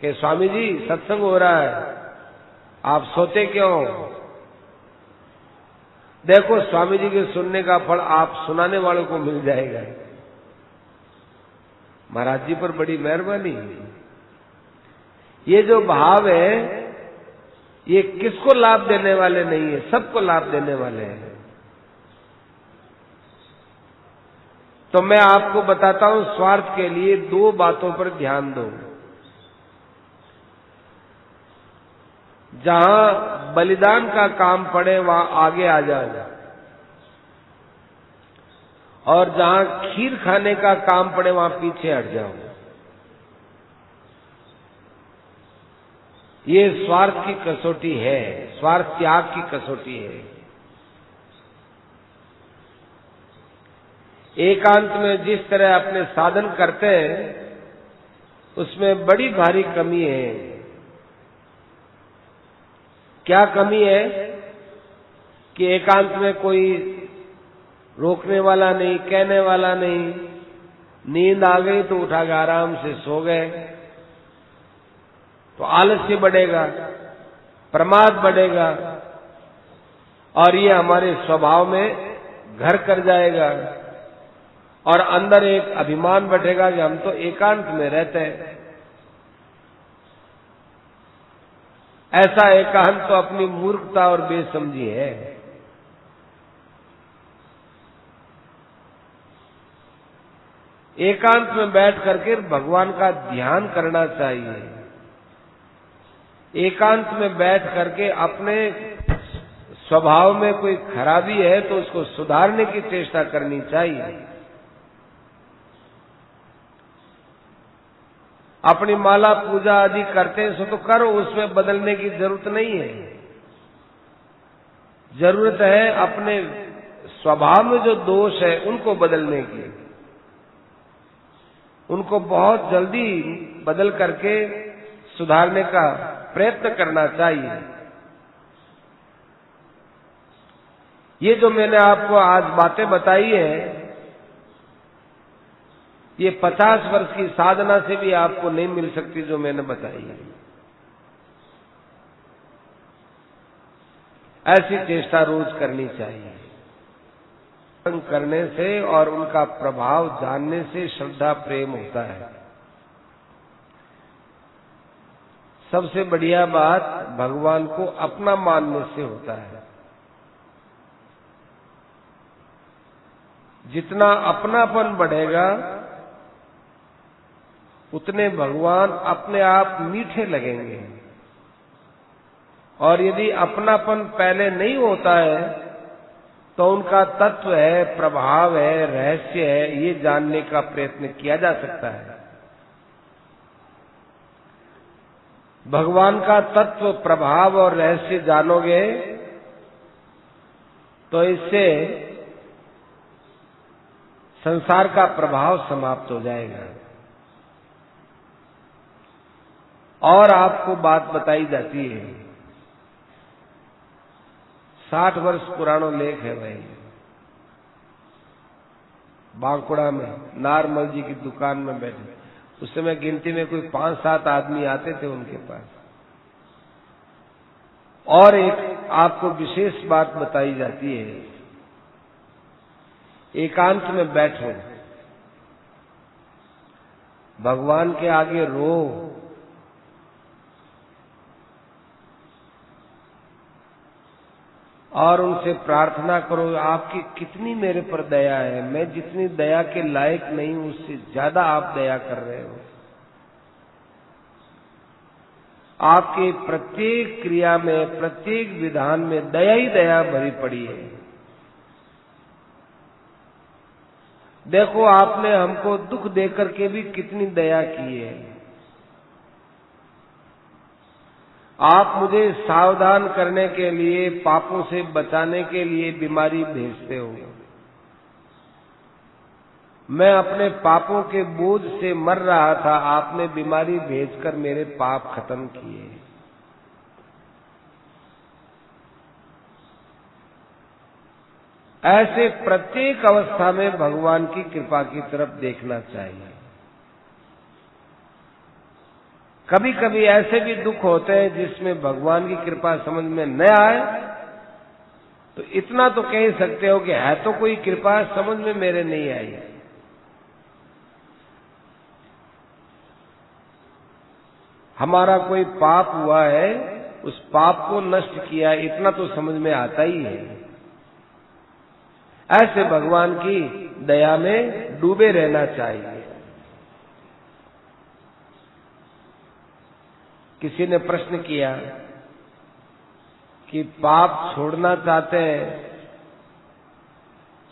कि स्वामी जी सत्संग हो रहा है, आप सोते क्यों। देखो स्वामी जी के सुनने का फल आप सुनाने वालों को मिल जाएगा। महाराज जी पर बड़ी मेहरबानी। ये जो भाव है ये किसको लाभ देने वाले नहीं है, सबको लाभ देने वाले हैं। तो मैं आपको बताता हूं, स्वार्थ के लिए 2 बातों पर ध्यान दो। जहां बलिदान का काम पड़े वहां आगे आ जाओ, और जहां खीर खाने का काम पड़े वहां पीछे हट जाओ। ये स्वार्थ की कसौटी है, स्वार्थ त्याग की कसौटी है। एकांत में जिस तरह अपने साधन करते हैं उसमें बड़ी भारी कमी है। क्या कमी है कि एकांत में कोई रोकने वाला नहीं, कहने वाला नहीं, नींद आ गई तो उठा के आराम से सो गए, तो आलस्य बढ़ेगा, प्रमाद बढ़ेगा, और ये हमारे स्वभाव में घर कर जाएगा, और अंदर एक अभिमान बैठेगा कि हम तो एकांत में रहते हैं। ऐसा एकांत तो अपनी मूर्खता और बेसमझी है। एकांत में बैठ करके भगवान का ध्यान करना चाहिए। एकांत में बैठ करके अपने स्वभाव में कोई खराबी है तो उसको सुधारने की चेष्टा करनी चाहिए। अपनी माला पूजा आदि करते हैं सो तो करो, उसमें बदलने की जरूरत नहीं है। जरूरत है अपने स्वभाव में जो दोष है उनको बदलने की। उनको बहुत जल्दी बदल करके सुधारने का प्रयत्न करना चाहिए। ये जो मैंने आपको आज बातें बताई है, ये 50 वर्ष की साधना से भी आपको नहीं मिल सकती जो मैंने बताई है। ऐसी चेष्टा रोज करनी चाहिए। करने से और उनका प्रभाव जानने से श्रद्धा प्रेम होता है। सबसे बढ़िया बात भगवान को अपना मानने से होता है। जितना अपनापन बढ़ेगा उतने भगवान अपने आप मीठे लगेंगे, और यदि अपनापन पहले नहीं होता है तो उनका तत्व है, प्रभाव है, रहस्य है, ये जानने का प्रयत्न किया जा सकता है। भगवान का तत्व, प्रभाव और रहस्य जानोगे तो इससे संसार का प्रभाव समाप्त हो जाएगा। और आपको बात बताई जाती है, 60 वर्ष पुराना लेख है भाई। बांकुड़ा में नारमल जी की दुकान में बैठे, उस समय गिनती में कोई 5-7 आदमी आते थे उनके पास। और एक आपको विशेष बात बताई जाती है, एकांत में बैठो, भगवान के आगे रो, और उनसे प्रार्थना करो, आपकी कितनी मेरे पर दया है, मैं जितनी दया के लायक नहीं हूं उससे ज्यादा आप दया कर रहे हो। आपके प्रत्येक क्रिया में, प्रत्येक विधान में दया ही दया भरी पड़ी है। देखो आपने हमको दुख देकर के भी कितनी दया की है। आप मुझे सावधान करने के लिए, पापों से बचाने के लिए बीमारी भेजते हो। मैं अपने पापों के बोझ से मर रहा था, आपने बीमारी भेजकर मेरे पाप खत्म किए। ऐसे प्रत्येक अवस्था में भगवान की कृपा की तरफ देखना चाहिए। कभी कभी ऐसे भी दुख होते हैं जिसमें भगवान की कृपा समझ में न आए, तो इतना तो कह सकते हो कि है तो कोई कृपा, समझ में मेरे नहीं आई। हमारा कोई पाप हुआ है, उस पाप को नष्ट किया, इतना तो समझ में आता ही है। ऐसे भगवान की दया में डूबे रहना चाहिए। किसी ने प्रश्न किया कि पाप छोड़ना चाहते हैं,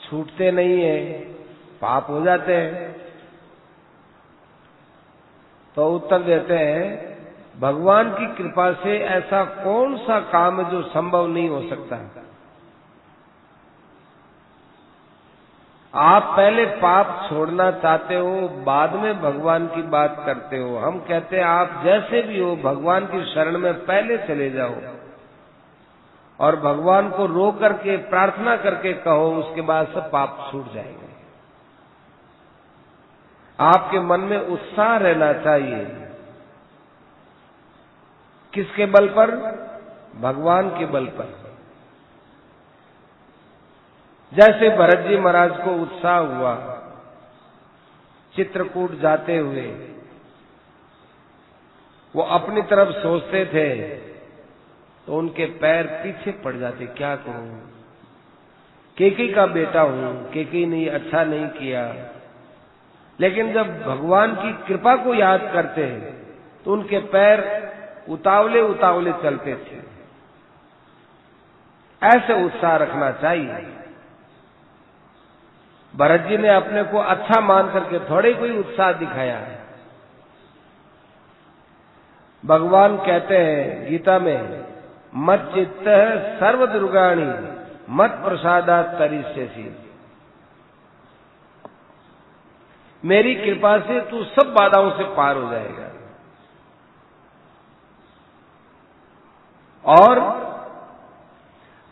छूटते नहीं है, पाप हो जाते हैं। तो उत्तर देते हैं, भगवान की कृपा से ऐसा कौन सा काम है जो संभव नहीं हो सकता। आप पहले पाप छोड़ना चाहते हो, बाद में भगवान की बात करते हो। हम कहते हैं आप जैसे भी हो भगवान की शरण में पहले चले जाओ और भगवान को रो करके, प्रार्थना करके कहो, उसके बाद सब पाप छूट जाएंगे। आपके मन में उत्साह रहना चाहिए। किसके बल पर? भगवान के बल पर। जैसे भरत जी महाराज को उत्साह हुआ चित्रकूट जाते हुए, वो अपनी तरफ सोचते थे तो उनके पैर पीछे पड़ जाते, क्या करूं, केकई का बेटा हूं, केकई ने अच्छा नहीं किया। लेकिन जब भगवान की कृपा को याद करते तो उनके पैर उतावले उतावले चलते थे। ऐसे उत्साह रखना चाहिए। भरत जी ने अपने को अच्छा मान करके थोड़े कोई उत्साह दिखाया है। भगवान कहते हैं गीता में, मत चित्त सर्व दुर्गाणी मत प्रसादात तरिष्यसि। मेरी कृपा से तू सब बाधाओं से पार हो जाएगा। और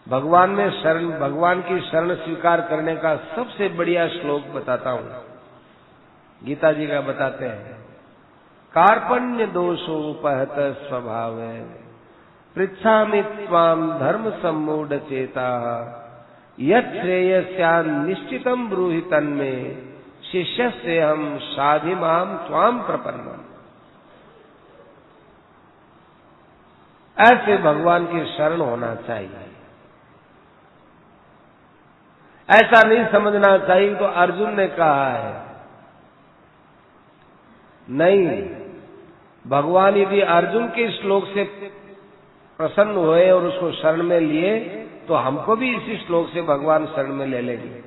भगवान में शरण, भगवान की शरण स्वीकार करने का सबसे बढ़िया श्लोक बताता हूं, गीता जी का बताते हैं, कार्पण्य दोषोपहत स्वभाव पृच्छामि त्वाम धर्म सम्मूढ़ चेता यत् श्रेयस्यान् निश्चितम ब्रूहि तन्मे शिष्यस्य हम साधिमाम त्वाम प्रपन्नम। ऐसे भगवान की शरण होना चाहिए। ऐसा नहीं समझना चाहिए तो अर्जुन ने कहा है, नहीं, भगवान यदि अर्जुन के श्लोक से प्रसन्न हुए और उसको शरण में लिए तो हमको भी इसी श्लोक से भगवान शरण में ले लेंगे।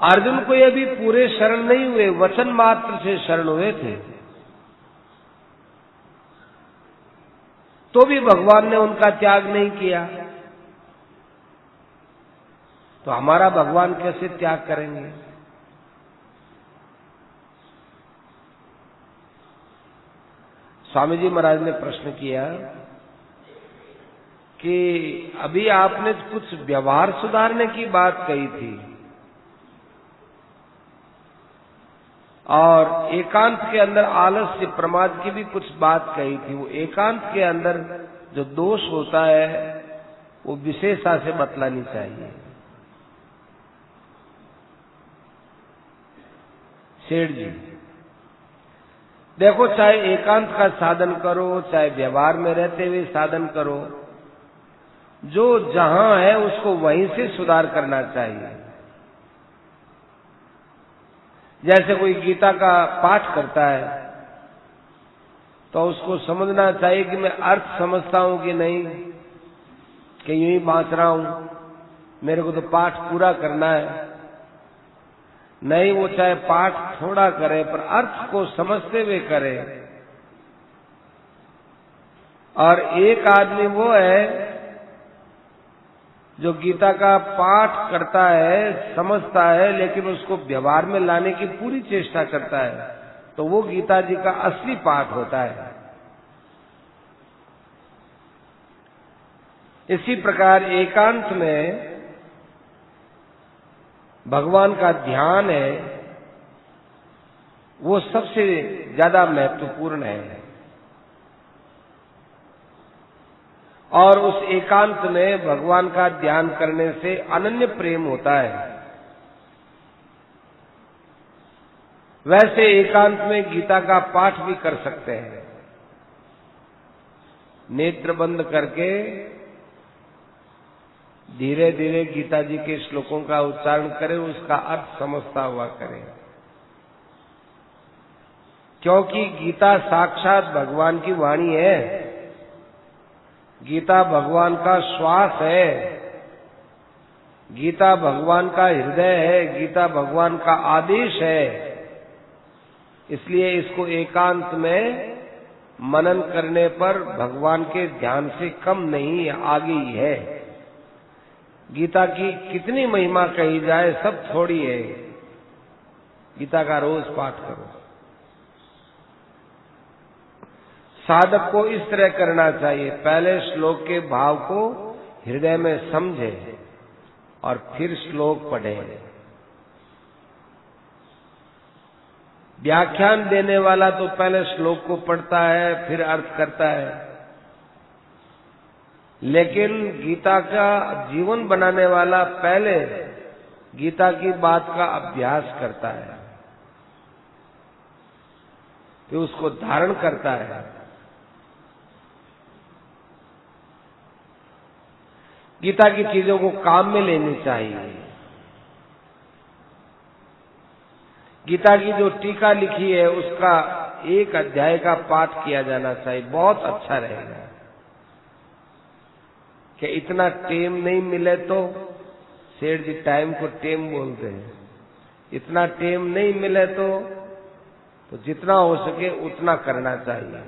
अर्जुन को ये भी पूरे शरण नहीं हुए, वचन मात्र से शरण हुए थे, तो भी भगवान ने उनका त्याग नहीं किया। तो हमारा भगवान कैसे त्याग करेंगे? स्वामी जी महाराज ने प्रश्न किया कि अभी आपने कुछ व्यवहार सुधारने की बात कही थी और एकांत के अंदर आलस्य प्रमाद की भी कुछ बात कही थी। वो एकांत के अंदर जो दोष होता है वो विशेषता से बतलानी चाहिए। सेठ जी, देखो, चाहे एकांत का साधन करो, चाहे व्यवहार में रहते हुए साधन करो, जो जहां है उसको वहीं से सुधार करना चाहिए। जैसे कोई गीता का पाठ करता है तो उसको समझना चाहिए कि मैं अर्थ समझता हूं कि नहीं, कि यूं ही बांट रहा हूं, मेरे को तो पाठ पूरा करना है। नहीं, वो चाहे पाठ थोड़ा करे पर अर्थ को समझते हुए करे। और एक आदमी वो है जो गीता का पाठ करता है, समझता है, लेकिन उसको व्यवहार में लाने की पूरी चेष्टा करता है, तो वो गीता जी का असली पाठ होता है। इसी प्रकार एकांत में भगवान का ध्यान है, वो सबसे ज्यादा महत्वपूर्ण है। और उस एकांत में भगवान का ध्यान करने से अनन्य प्रेम होता है। वैसे एकांत में गीता का पाठ भी कर सकते हैं। नेत्र बंद करके धीरे धीरे गीता जी के श्लोकों का उच्चारण करें, उसका अर्थ समझता हुआ करें। क्योंकि गीता साक्षात भगवान की वाणी है, गीता भगवान का श्वास है, गीता भगवान का हृदय है, गीता भगवान का आदेश है। इसलिए इसको एकांत में मनन करने पर भगवान के ध्यान से कम नहीं, आगे ही है। गीता की कितनी महिमा कही जाए, सब थोड़ी है। गीता का रोज पाठ करो। साधक को इस तरह करना चाहिए, पहले श्लोक के भाव को हृदय में समझे और फिर श्लोक पढ़े। व्याख्यान देने वाला तो पहले श्लोक को पढ़ता है, फिर अर्थ करता है, लेकिन गीता का जीवन बनाने वाला पहले गीता की बात का अभ्यास करता है, फिर उसको धारण करता है। गीता की चीजों को काम में लेनी चाहिए। गीता की जो टीका लिखी है उसका एक अध्याय का पाठ किया जाना चाहिए, बहुत अच्छा रहेगा। कि इतना टेम नहीं मिले तो, सेठ जी टाइम को टेम बोलते हैं, इतना टेम नहीं मिले तो जितना हो सके उतना करना चाहिए।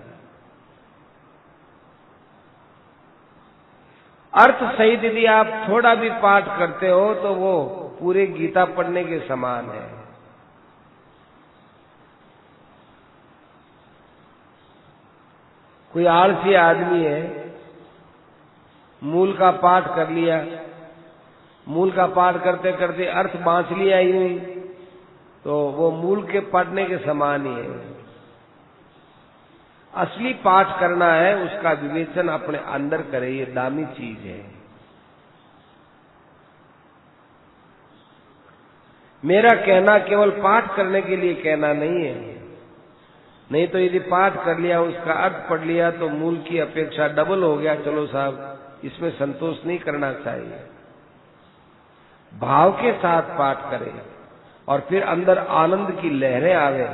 अर्थ सहित यदि आप थोड़ा भी पाठ करते हो तो वो पूरे गीता पढ़ने के समान है। कोई आलसी आदमी है, मूल का पाठ कर लिया, मूल का पाठ करते करते अर्थ बांच लिया ही नहीं, तो वो मूल के पढ़ने के समान ही है। असली पाठ करना है, उसका विवेचन अपने अंदर करे, ये दामी चीज है। मेरा कहना केवल पाठ करने के लिए कहना नहीं है। नहीं तो यदि पाठ कर लिया, उसका अर्थ पढ़ लिया तो मूल की अपेक्षा डबल हो गया, चलो साहब इसमें संतोष नहीं करना चाहिए। भाव के साथ पाठ करें और फिर अंदर आनंद की लहरें आवे।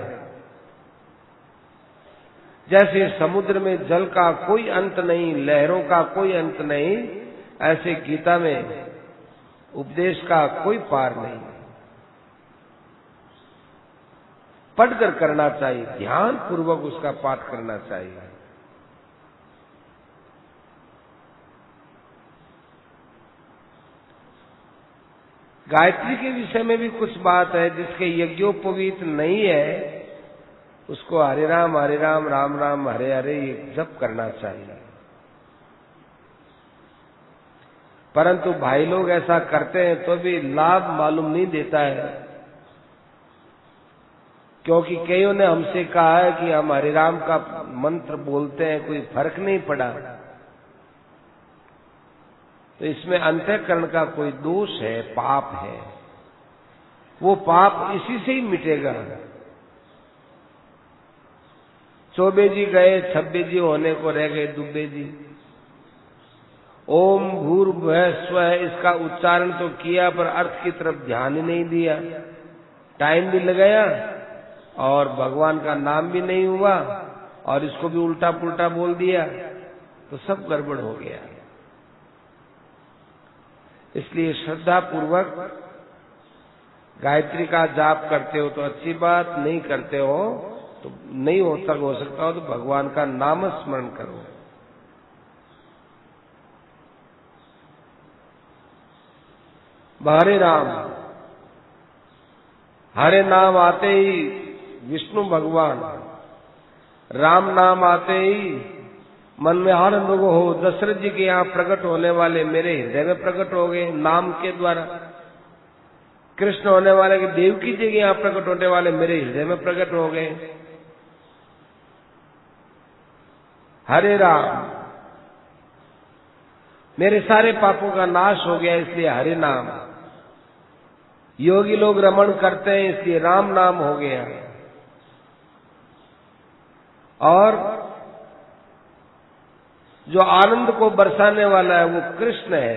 जैसे समुद्र में जल का कोई अंत नहीं, लहरों का कोई अंत नहीं, ऐसे गीता में उपदेश का कोई पार नहीं। पढ़कर करना चाहिए, ध्यान पूर्वक उसका पाठ करना चाहिए। गायत्री के विषय में भी कुछ बात है, जिसके यज्ञोपवीत नहीं है उसको हरे राम राम राम हरे हरे ये जप करना चाहिए। परंतु भाई लोग ऐसा करते हैं तो भी लाभ मालूम नहीं देता है, क्योंकि कईयों ने हमसे कहा है कि हम हरे राम का मंत्र बोलते हैं, कोई फर्क नहीं पड़ा। तो इसमें अंतःकरण का कोई दोष है, पाप है। वो पाप इसी से ही मिटेगा। चौबे जी गए, छब्बे जी होने को रह गए दुब्बे जी। ओम भूर्भुवः स्वः इसका उच्चारण तो किया पर अर्थ की तरफ ध्यान ही नहीं दिया, टाइम भी लगाया और भगवान का नाम भी नहीं हुआ और इसको भी उल्टा पुल्टा बोल दिया, तो सब गड़बड़ हो गया। इसलिए श्रद्धा पूर्वक गायत्री का जाप करते हो तो अच्छी बात, नहीं करते हो तो नहीं हो सकता हो तो भगवान का नाम स्मरण करो। हरे राम, हरे नाम आते ही विष्णु भगवान, राम नाम आते ही मन में आनंद हो। दशरथ जी के यहाँ प्रकट होने वाले मेरे हृदय में प्रकट हो गए नाम के द्वारा। कृष्ण होने वाले के देवकी जी के यहाँ प्रकट होने वाले मेरे हृदय में प्रकट हो गए। हरे राम, मेरे सारे पापों का नाश हो गया इसलिए हरे नाम। योगी लोग रमण करते हैं इसलिए राम नाम हो गया। और जो आनंद को बरसाने वाला है वो कृष्ण है,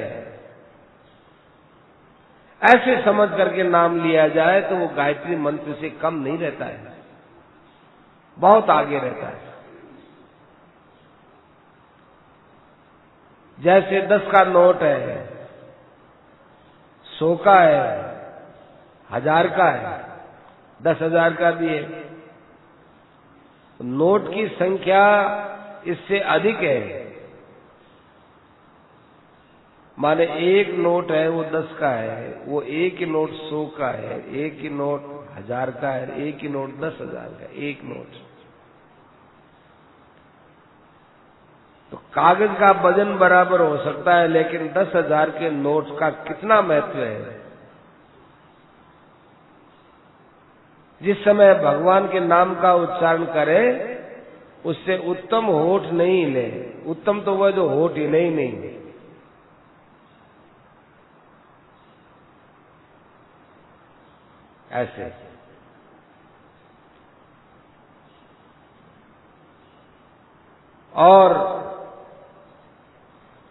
ऐसे समझ करके नाम लिया जाए तो वो गायत्री मंत्र से कम नहीं रहता है, बहुत आगे रहता है। जैसे 10 का नोट है, 100 का है, 1000 का है, 10,000 का भी है। नोट की संख्या इससे अधिक है। माने एक नोट है वो 10 का है, वो एक ही नोट 100 का है, एक ही नोट 1000 का है, एक ही नोट 10,000 का, एक नोट। तो कागज का वजन बराबर हो सकता है लेकिन 10,000 के नोट का कितना महत्व है। जिस समय भगवान के नाम का उच्चारण करे उससे उत्तम होठ नहीं ले, उत्तम तो वह जो होठ ही नहीं। ऐसे और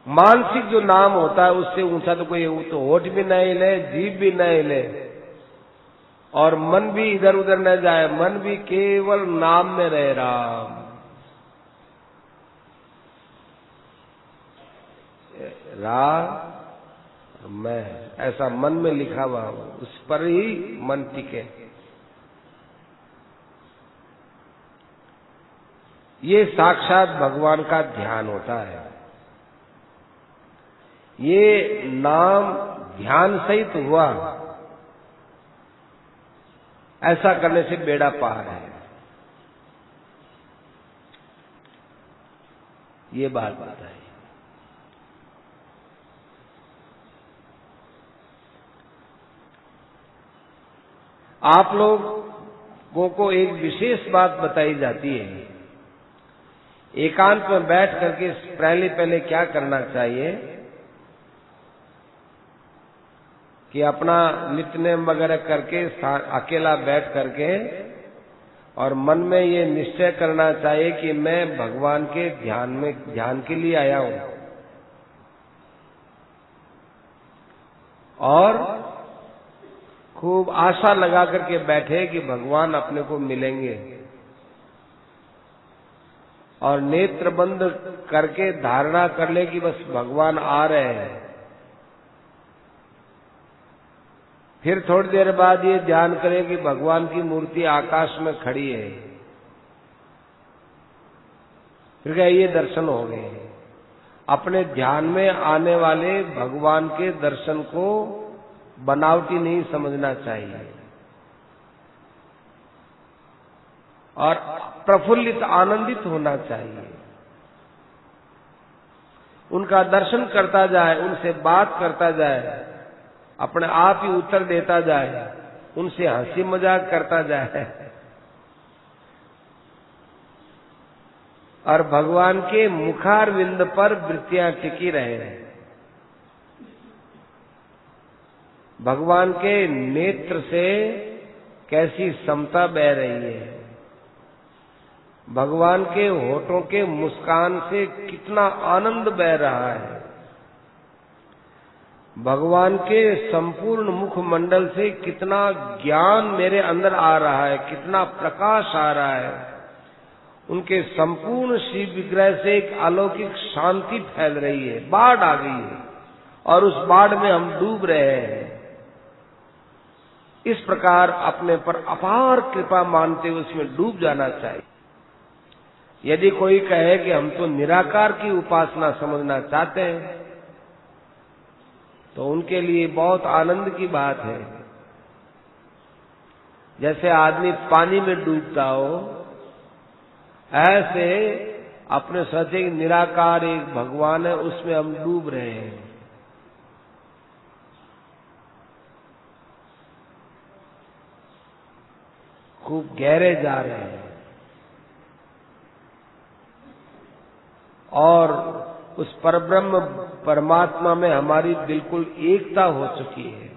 मानसिक जो नाम होता है उससे ऊंचा तो कोई तो होठ भी नहीं ले, जीभ भी नहीं ले और मन भी इधर उधर न जाए, मन भी केवल नाम में रहे। राम मैं ऐसा मन में लिखा हुआ हूं, उस पर ही मन टिके। ये साक्षात भगवान का ध्यान होता है। ये नाम ध्यान सहित हुआ, ऐसा करने से बेड़ा पार है। ये बात बताई। आप लोगों को एक विशेष बात बताई जाती है। एकांत में बैठ करके पहले क्या करना चाहिए कि अपना नित्यनेम वगैरह करके अकेला बैठ करके और मन में ये निश्चय करना चाहिए कि मैं भगवान के ध्यान के लिए आया हूं और खूब आशा लगा करके बैठे कि भगवान अपने को मिलेंगे और नेत्र बंद करके धारणा कर ले कि बस भगवान आ रहे हैं। फिर थोड़ी देर बाद ये ध्यान करें कि भगवान की मूर्ति आकाश में खड़ी है। फिर क्या ये दर्शन हो गए। अपने ध्यान में आने वाले भगवान के दर्शन को बनावटी नहीं समझना चाहिए और प्रफुल्लित आनंदित होना चाहिए। उनका दर्शन करता जाए, उनसे बात करता जाए, अपने आप ही उत्तर देता जाए, उनसे हंसी मजाक करता जाए और भगवान के मुखारविंद पर वृत्तियां टिकी रहे। भगवान के नेत्र से कैसी समता बह रही है, भगवान के होठों के मुस्कान से कितना आनंद बह रहा है, भगवान के संपूर्ण मुखमंडल से कितना ज्ञान मेरे अंदर आ रहा है, कितना प्रकाश आ रहा है, उनके संपूर्ण शिव विग्रह से एक अलौकिक शांति फैल रही है। बाढ़ आ गई है और उस बाढ़ में हम डूब रहे हैं। इस प्रकार अपने पर अपार कृपा मानते हुए उसमें डूब जाना चाहिए। यदि कोई कहे कि हम तो निराकार की उपासना समझना चाहते हैं, तो उनके लिए बहुत आनंद की बात है। जैसे आदमी पानी में डूबता हो, ऐसे अपने सत्य निराकार एक भगवान है, उसमें हम डूब रहे हैं। खूब गहरे जा रहे हैं और उस परब्रह्म परमात्मा में हमारी बिल्कुल एकता हो चुकी है।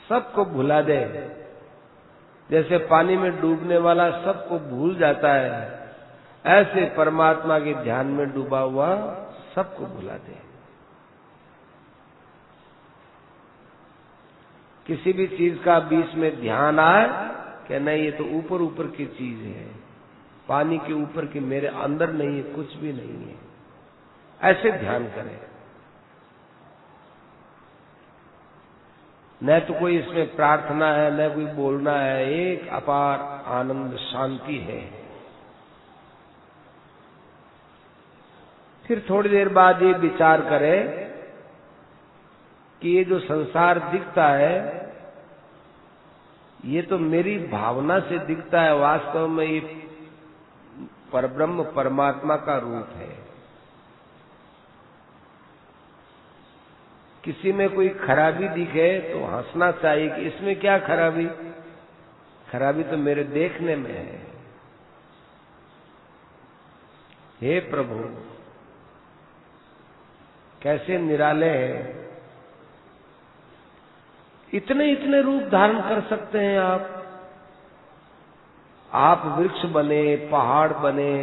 सबको भुला दे, जैसे पानी में डूबने वाला सबको भूल जाता है, ऐसे परमात्मा के ध्यान में डूबा हुआ सबको भुला दे। किसी भी चीज का बीच में ध्यान आए कि नहीं ये तो ऊपर ऊपर की चीज है, पानी के ऊपर की, मेरे अंदर नहीं है, कुछ भी नहीं है, ऐसे ध्यान करें। न तो कोई इसमें प्रार्थना है, न कोई बोलना है, एक अपार आनंद शांति है। फिर थोड़ी देर बाद ये विचार करें कि ये जो संसार दिखता है, ये तो मेरी भावना से दिखता है, वास्तव में ये परब्रह्म परमात्मा का रूप है। किसी में कोई खराबी दिखे तो हंसना चाहिए कि इसमें क्या खराबी, खराबी तो मेरे देखने में है। हे प्रभु, कैसे निराले हैं, इतने इतने रूप धारण कर सकते हैं आप वृक्ष बने, पहाड़ बने,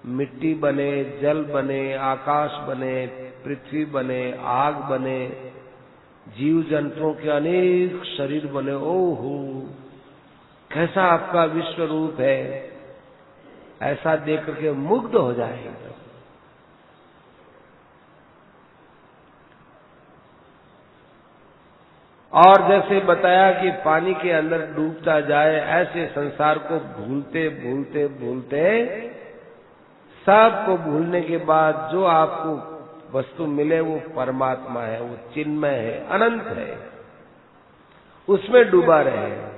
मिट्टी बने, जल बने, आकाश बने, पृथ्वी बने, आग बने, जीव जंतुओं के अनेक शरीर बने। ओहो, कैसा आपका विश्व रूप है, ऐसा देख करके मुग्ध हो जाएगा। और जैसे बताया कि पानी के अंदर डूबता जाए, ऐसे संसार को भूलते भूलते भूलते, सबको भूलने के बाद जो आपको वस्तु मिले वो परमात्मा है, वो चिन्मय है, अनंत है, उसमें डूबा रहे।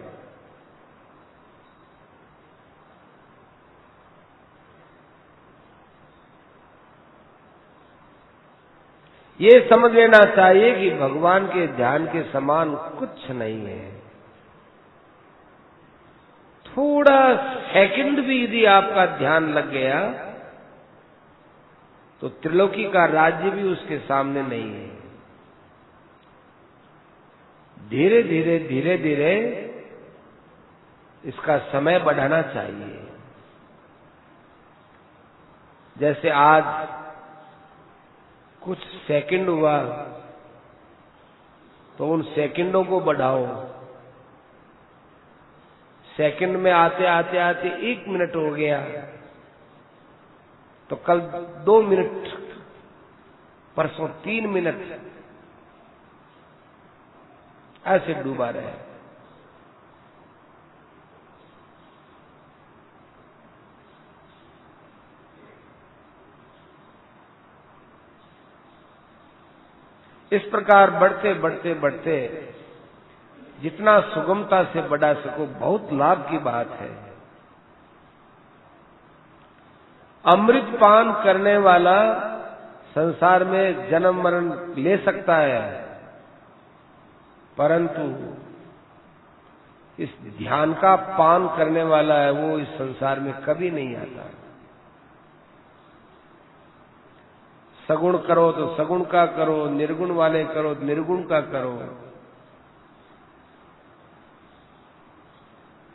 ये समझ लेना चाहिए कि भगवान के ध्यान के समान कुछ नहीं है। थोड़ा सेकंड भी यदि आपका ध्यान लग गया तो त्रिलोकी का राज्य भी उसके सामने नहीं है। धीरे धीरे धीरे धीरे इसका समय बढ़ाना चाहिए। जैसे आज कुछ सेकंड हुआ तो उन सेकंडों को बढ़ाओ। सेकंड में आते आते आते 1 मिनट हो गया तो कल 2 मिनट, परसों 3 मिनट, ऐसे डूबा रहे। इस प्रकार बढ़ते बढ़ते बढ़ते जितना सुगमता से बढ़ा सको, बहुत लाभ की बात है। अमृत पान करने वाला संसार में जन्म मरण ले सकता है, परंतु इस ध्यान का पान करने वाला है वो इस संसार में कभी नहीं आता। सगुण करो तो सगुण का करो, निर्गुण वाले करो तो निर्गुण का करो,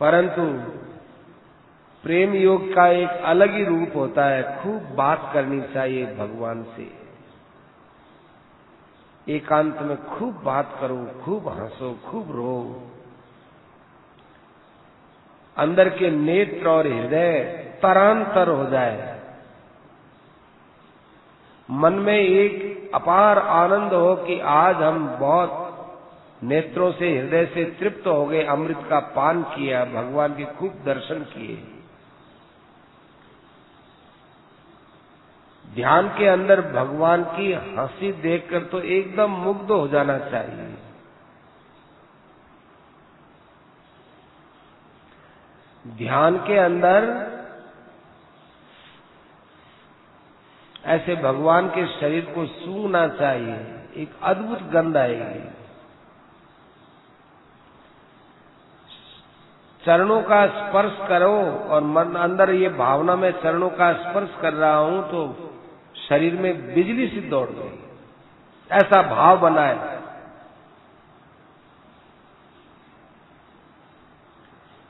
परंतु प्रेम योग का एक अलग ही रूप होता है। खूब बात करनी चाहिए भगवान से, एकांत में खूब बात करो, खूब हंसो, खूब रो। अंदर के नेत्र और हृदय तरांतर हो जाए, मन में एक अपार आनंद हो कि आज हम बहुत नेत्रों से, हृदय से तृप्त हो गए, अमृत का पान किया, भगवान के खूब दर्शन किए। ध्यान के अंदर भगवान की हंसी देखकर तो एकदम मुग्ध हो जाना चाहिए। ध्यान के अंदर ऐसे भगवान के शरीर को सूंघना चाहिए, एक अद्भुत गंध आएगी। चरणों का स्पर्श करो और मन अंदर ये भावना में चरणों का स्पर्श कर रहा हूं तो शरीर में बिजली सी दौड़ गई, ऐसा भाव बनाए।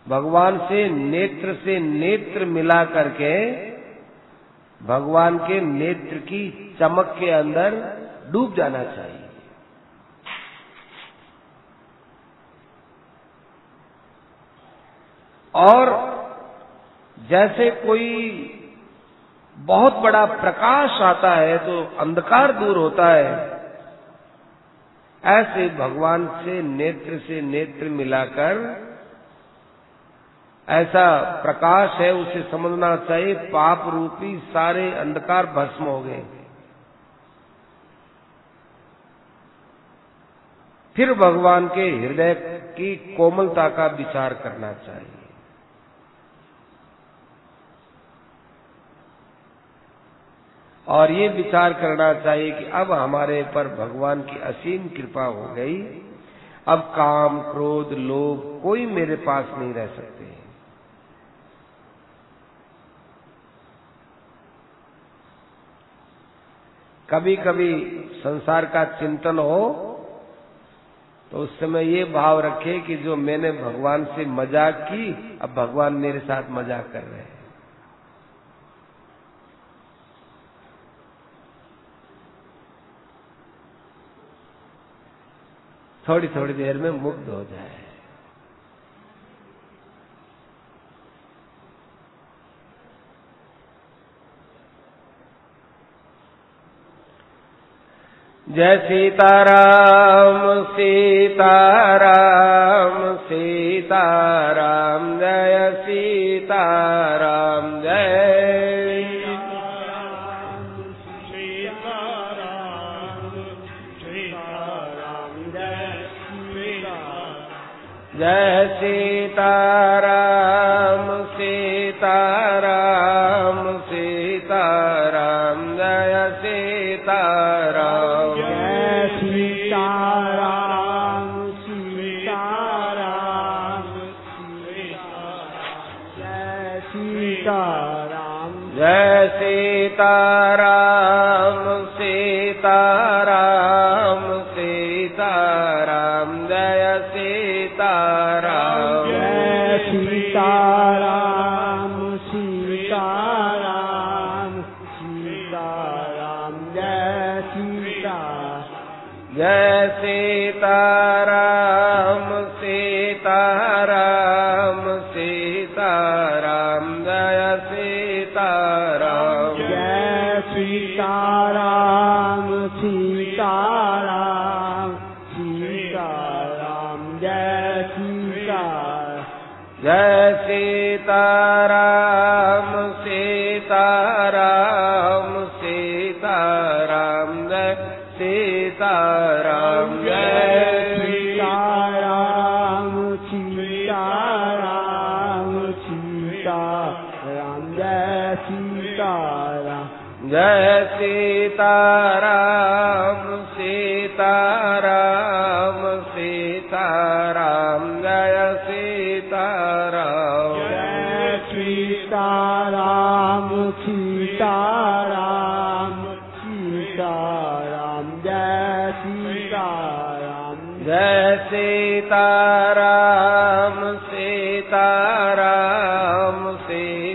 भगवान से नेत्र मिला करके भगवान के नेत्र की चमक के अंदर डूब जाना चाहिए। और जैसे कोई बहुत बड़ा प्रकाश आता है तो अंधकार दूर होता है, ऐसे भगवान से नेत्र मिलाकर ऐसा प्रकाश है, उसे समझना चाहिए पाप रूपी सारे अंधकार भस्म हो गए। फिर भगवान के हृदय की कोमलता का विचार करना चाहिए। और ये विचार करना चाहिए कि अब हमारे पर भगवान की असीम कृपा हो गई, अब काम, क्रोध, लोभ कोई मेरे पास नहीं रह सकते। कभी कभी संसार का चिंतन हो तो उस समय ये भाव रखे कि जो मैंने भगवान से मजाक की, अब भगवान मेरे साथ मजाक कर रहे हैं। थोड़ी थोड़ी देर में मुग्ध हो जाए। जय सीताराम सीताराम सीताराम, जय सीताराम जय जय सीताराम सीताराम सीताराम, जय सीताराम जय सीताराम सीताराम जय सीताराम जय सीताराम सीताराम सीताराम, जय सीताराम जय सीताराम सीताराम सीताराम जय सीताराम जय सीताराम सीताराम सीताराम, जय सीताराम जय सीताराम सीताराम सीताराम जय सीताराम जय सीताराम सीताराम सीताराम, जय सीताराम जय सीताराम सीताराम सीताराम जय सीताराम जय सीताराम सीताराम सीताराम, जय सीताराम जय सीताराम सीताराम सीताराम जय सीताराम जय सीताराम सीताराम सीताराम,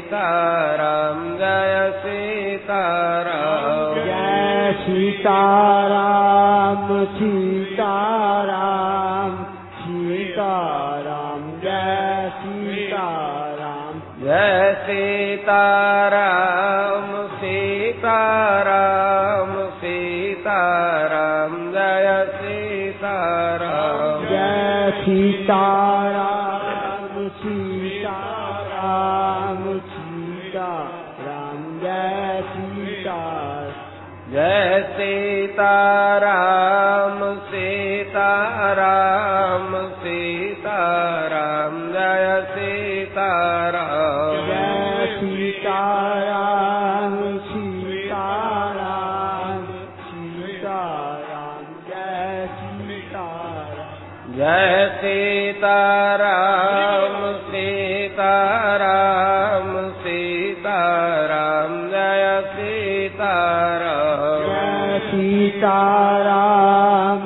सीताराम सीताराम सीताराम जय सीताराम जय सीताराम सीताराम सीताराम जय सीताराम जय सीताराम सीताराम सीताराम जय सीताराम जय सीताराम सीताराम सीताराम जय सीताराम जय सीताराम सीताराम सीताराम जय सीताराम जय सीताराम सीताराम सीताराम जय सीताराम जय सीताराम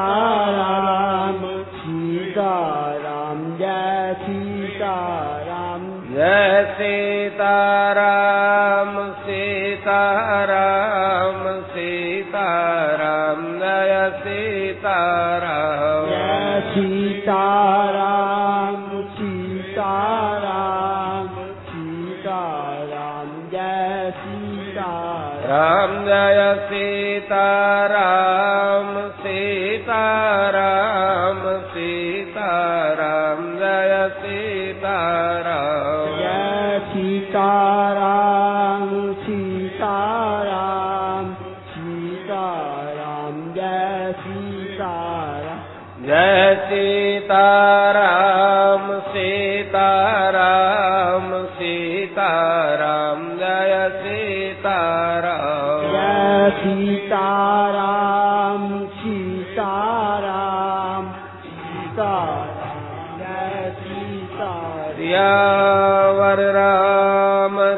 सीताराम सीताराम जय सीताराम जय सीताराम सीताराम सीताराम जय सीताराम जय सीताराम सीताराम सीताराम जय सीताराम राम जय सीताराम सीताराम सीताराम जय सीताराम जय सीताराम सीताराम सीताराम जय सीताराम जय सीताराम सीताराम सीताराम जय सीताराम जय सीताराम सीताराम सीताराम जय सीताराम सियावर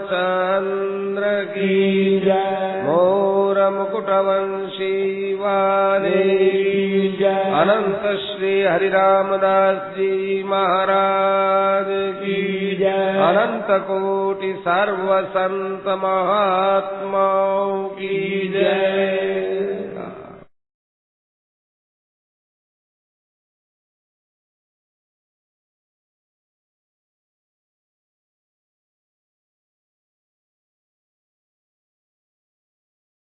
रामचंद्र की जय मोर मुकुटवंशी वाले जय अनंत श्री हरिरामदास जी महाराज की जय अनंत कोटि सर्व संत महात्माओं की जय।